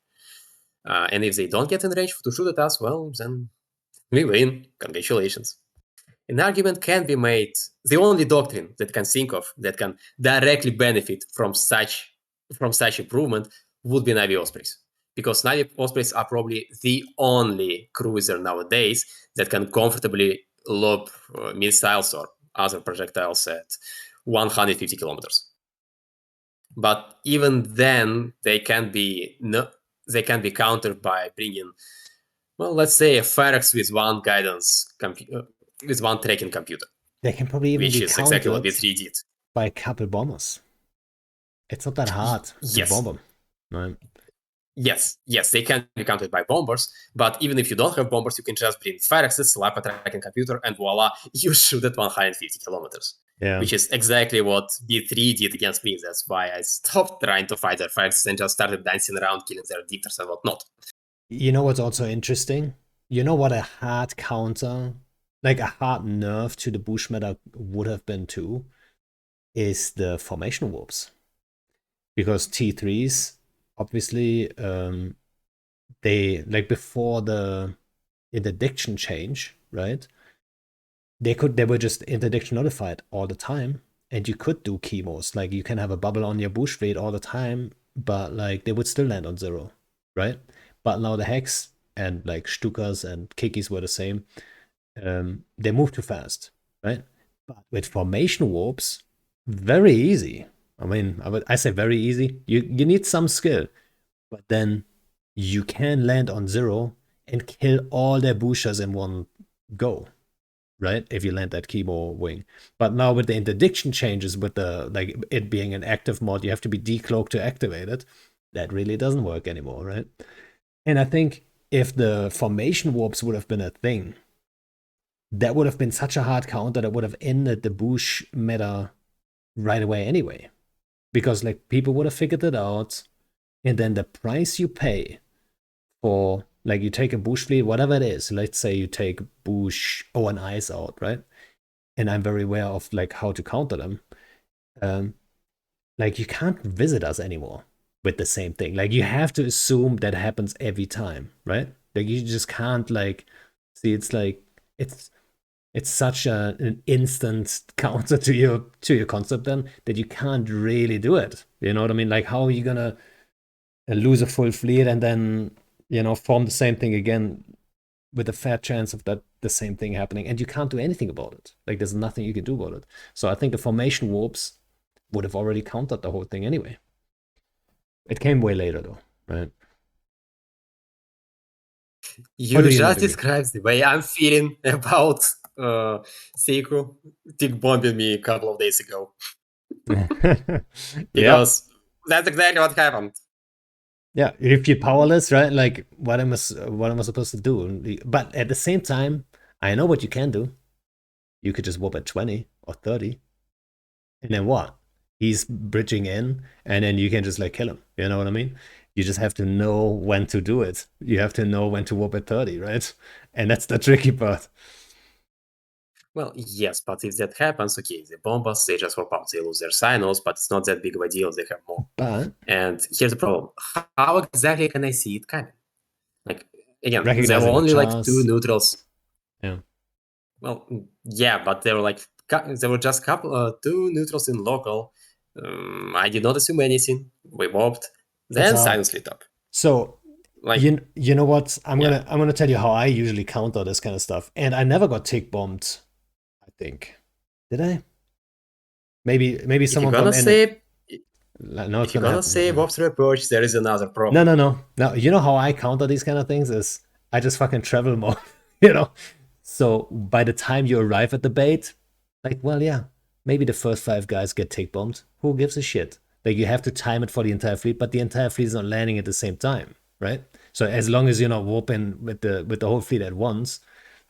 And if they don't get in range to shoot at us, well, then we win. Congratulations. An argument can be made. The only doctrine that can think of that can directly benefit from such improvement would be Navy Ospreys. Because Navy Ospreys are probably the only cruiser nowadays that can comfortably lob missiles or other projectiles at 150 kilometers. But even then, they can be countered by bringing, well, let's say a Ferex with one guidance with one tracking computer, They can probably even which be is exactly what countered V3 did. by a couple bombers. It's not that hard to bomb Yes, them, right? yes, they can be countered by bombers. But even if you don't have bombers, you can just bring Ferexes, slap a tracking computer, and voila, you shoot at 150 kilometers. Yeah. Which is exactly what V3 did against me. That's why I stopped trying to fight their Ferexes and just started dancing around, killing their dictators and whatnot. You know what's also interesting? You know what a hard counter, like a hard nerf to the Bush meta would have been too, is the formation warps. Because T3s, obviously, they, like before the interdiction change, right? They were just interdiction notified all the time. And you could do chemos. Like you can have a bubble on your Bush fleet all the time, but like they would still land on 0, right? But now the Hex and like Stukas and Kikis were the same. They move too fast, right? But with formation warps, very easy. I mean, I say very easy. You need some skill, but then you can land on 0 and kill all their Bushas in one go, right? If you land that chemo wing. But now with the interdiction changes, with the like it being an active mod, you have to be decloaked to activate it. That really doesn't work anymore, right? And I think if the formation warps would have been a thing, that would have been such a hard counter that would have ended the Bush meta right away anyway. Because like people would have figured it out, and then the price you pay for, like, you take a Bush fleet, whatever it is, let's say you take Bush or an ice out, right? And I'm very aware of like how to counter them. Like you can't visit us anymore with the same thing. Like you have to assume that happens every time, right? Like you just can't like see. It's like it's such an instant counter to your concept then that you can't really do it. You know what I mean? Like how are you gonna lose a full fleet and then form the same thing again with a fair chance of that the same thing happening, and you can't do anything about it. Like there's nothing you can do about it. So I think the formation warps would have already countered the whole thing anyway. It came way later though, right? You Do you not just agree? described the way I'm feeling about Seiko tick bombing me a couple of days ago. Yeah. Because that's exactly what happened. Yeah, if you're powerless, right? Like what am I supposed to do? But at the same time, I know what you can do. You could just whoop at 20 or 30. And then what? He's bridging in, and then you can just like kill him. You know what I mean? You just have to know when to do it. You have to know when to whoop at 30, right? And that's the tricky part. Well, yes, but if that happens, okay, the bombers, they just warp out. They lose their signals, but it's not that big of a deal. They have more. But And here's the problem. How exactly can I see it coming? Like, again, there were recognizing the only like 2 chars. neutrals. Yeah. Well, yeah, but there were like there were just 2 neutrals in local. I did not assume anything. We warped. That's Then hard. silence lit up. So Like, you know what? yeah. I'm gonna tell you how I usually counter this kind of stuff. And I never got tick bombed, I think. Did I? Maybe If you're someone gonna from say no, it's if you're gonna gonna happen. say warp through approach, there is another No, problem. no. You know how I counter these kind of things is I just fucking travel more, you know? So by the time you arrive at the bait, like, well, yeah, maybe the first 5 guys get tick bombed. Who gives a shit? Like, you have to time it for the entire fleet, but the entire fleet is not landing at the same time, right? So as long as you're not warping with the whole fleet at once,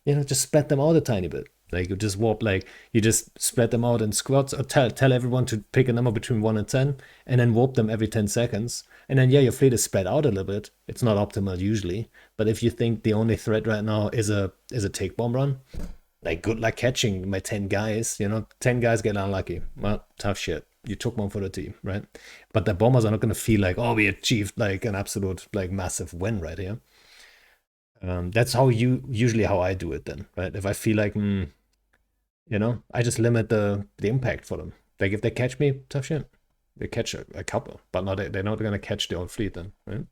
just spread them out a tiny bit. Like you just warp, like you just spread them out in squads, or tell everyone to pick a number between 1 and 10, and then warp them every 10 seconds. And then yeah, your fleet is spread out a little bit. It's not optimal usually, but if you think the only threat right now is a take bomb run, like good luck catching my 10 guys. 10 guys get unlucky. Well, tough shit. You took one for the team, right? But the bombers are not gonna feel like, oh, we achieved like an absolute like massive win right here. That's usually how I do it then, right? If I feel like I just limit the impact for them. Like if they catch me, tough shit. They catch a couple, but they're not gonna catch the whole fleet then, right?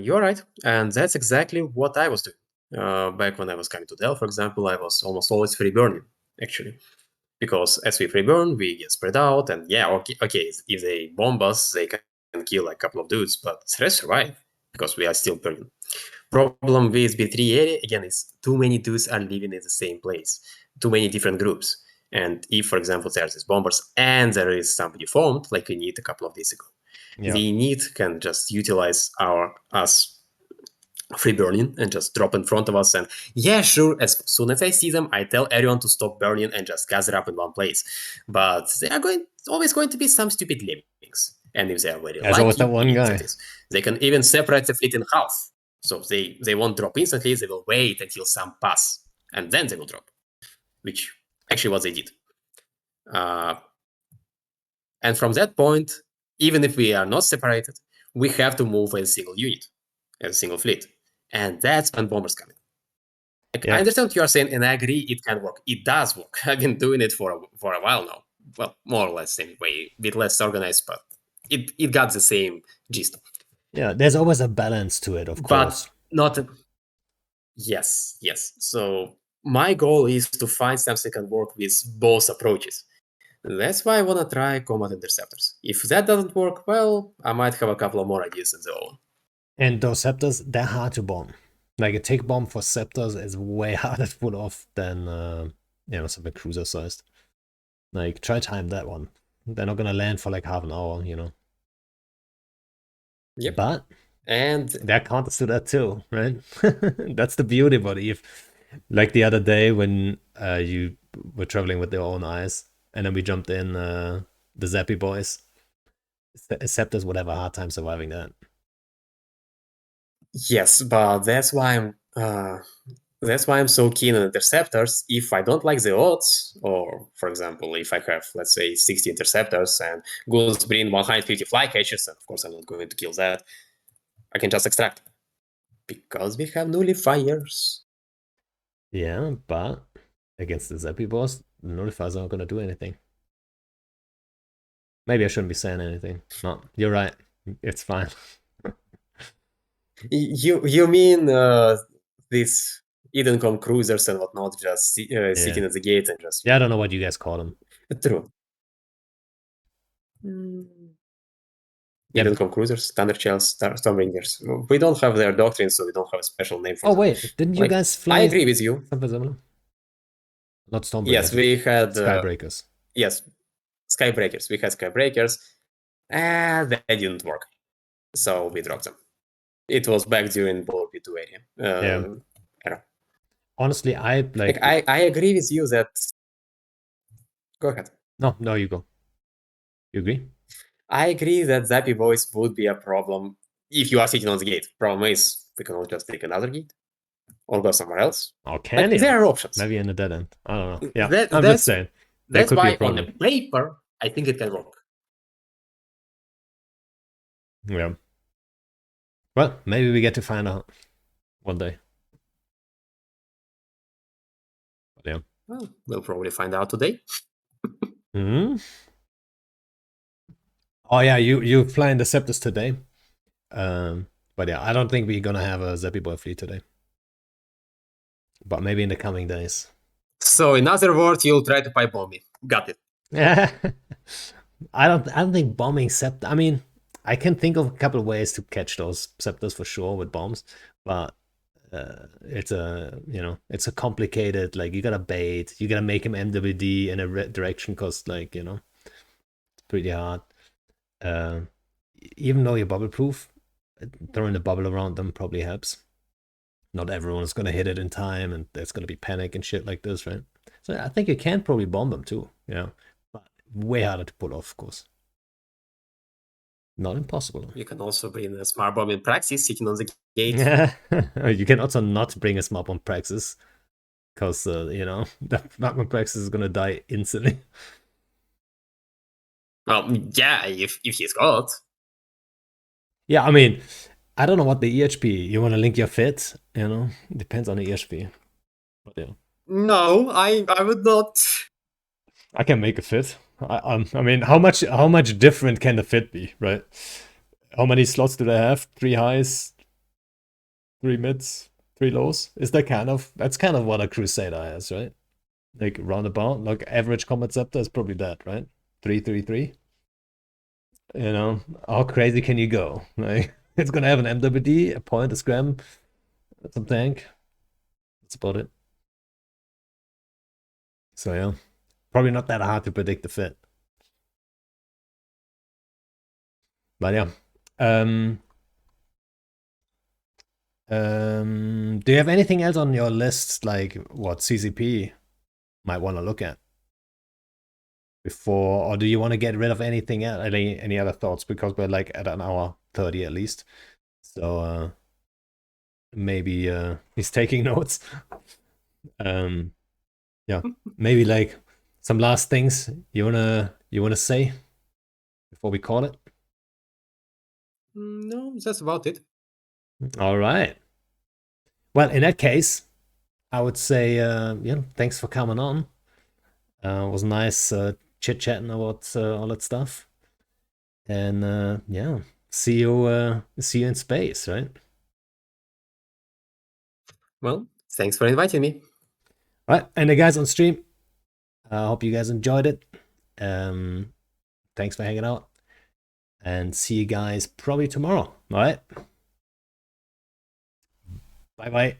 You're right, and that's exactly what I was doing. Back when I was coming to Dell, for example, I was almost always free burning, actually. Because as we free burn, we get spread out, and yeah, okay, if they bomb us, they can kill like a couple of dudes, but the rest survive, because we are still burning. Problem with B3 area, again, is too many dudes are living in the same place, too many different groups. And if, for example, there's these bombers and there is somebody formed, like we need a couple of days ago, the need can just utilize us free burning and just drop in front of us. And yeah, sure, as soon as I see them, I tell everyone to stop burning and just gather up in one place. But there are always going to be some stupid lemmings. And if they are very There's always lucky, that one guy. they can even separate the fleet in half. So they won't drop instantly, they will wait until some pass. And then they will drop. Which actually what they did. And from that point, even if we are not separated, we have to move as a single unit, as a single fleet. And that's when bombers come in. Like, I understand what you are saying, and I agree it can work. It does work. I've been doing it for a while now. Well, more or less anyway, a bit less organized, but it got the same gist. Yeah, there's always a balance to it, of course. But not... Yes. So my goal is to find something that can work with both approaches. That's why I want to try combat interceptors. If that doesn't work, well, I might have a couple of more ideas of their own. And those scepters, they're hard to bomb. Like a tick bomb for scepters is way harder to pull off than something cruiser sized. Like try time that one. They're not gonna land for like half an hour, Yep. But and there are counters to that too, right? That's the beauty about Eve. Like the other day when you were traveling with their own eyes, and then we jumped in the Zappy boys. Scepters would have a hard time surviving that. Yes, but that's why I'm so keen on interceptors. If I don't like the odds, or for example, if I have, let's say, 60 interceptors and goons bring 150 fly catchers, and of course I'm not going to kill that, I can just extract. Because we have nullifiers. Yeah, but against the Zappy boss, the nullifiers aren't gonna do anything. Maybe I shouldn't be saying anything. No, you're right. It's fine. You mean these Edencom cruisers and whatnot just sitting at the gate and just... Yeah, I don't know what you guys call them. True. Edencom cruisers, Thunder Shells, Stormringers. We don't have their doctrine, so we don't have a special name for them. Oh wait, didn't you guys fly? I agree with you. Something similar? Not Stormbreakers. Yes, we had Skybreakers. Yes, Skybreakers. We had Skybreakers, and they didn't work, so we dropped them. It was back during World War II era. Honestly, I agree with you that... Go ahead. No, you go. You agree? I agree that Zappy Boys would be a problem if you are sitting on the gate. Problem is, we can just take another gate or go somewhere else. Oh, can you? There are options. Maybe in the dead end. I don't know. Yeah, I'm just saying. That's why on the paper, I think it can work. Yeah. Well, maybe we get to find out one day. But yeah. Well, we'll probably find out today. Oh yeah, you flying the Scepters today. But yeah, I don't think we're gonna have a Zappy Boy fleet today. But maybe in the coming days. So in other words, you'll try to pipe bomb me. Got it. Yeah. I don't think bombing Scepter. I mean, I can think of a couple of ways to catch those Scepters for sure with bombs, but it's a complicated, like you gotta bait, you gotta make him MWD in a direction because it's pretty hard. Even though you're bubble proof, throwing the bubble around them probably helps. Not everyone's gonna hit it in time, and there's gonna be panic and shit like this, right? So I think you can probably bomb them too, but way harder to pull off, of course. Not impossible. You can also bring a smart bomb in Praxis sitting on the gate. You can also not bring a smart bomb Praxis, because the smart bomb Praxis is gonna die instantly. Well, yeah, if he's got. Yeah, I mean, I don't know what the EHP. You want to link your fit? Depends on the EHP. But yeah. No, I would not. I can make a fit. I mean, how much different can the fit be, right? How many slots do they have? Three highs, three mids, three lows? That's kind of what a Crusader has, right? Like roundabout, like average Combat Scepter is probably that, right? 333. You know, how crazy can you go? Like it's gonna have an MWD, a point, a scram, some tank. That's about it. So yeah, probably not that hard to predict the fit. But yeah. Do you have anything else on your list, like what CCP might want to look at before, or do you want to get rid of anything else, any other thoughts? Because we're like at an hour 30 at least. So maybe he's taking notes. Yeah, maybe like some last things you wanna say before we call it. No, that's about it. All right. Well, in that case, I would say yeah, thanks for coming on. It was nice chit chatting about all that stuff, and yeah, see you in space, right? Well, thanks for inviting me. All right, and the guys on stream, I hope you guys enjoyed it. Thanks for hanging out, and see you guys probably tomorrow. All right, bye bye.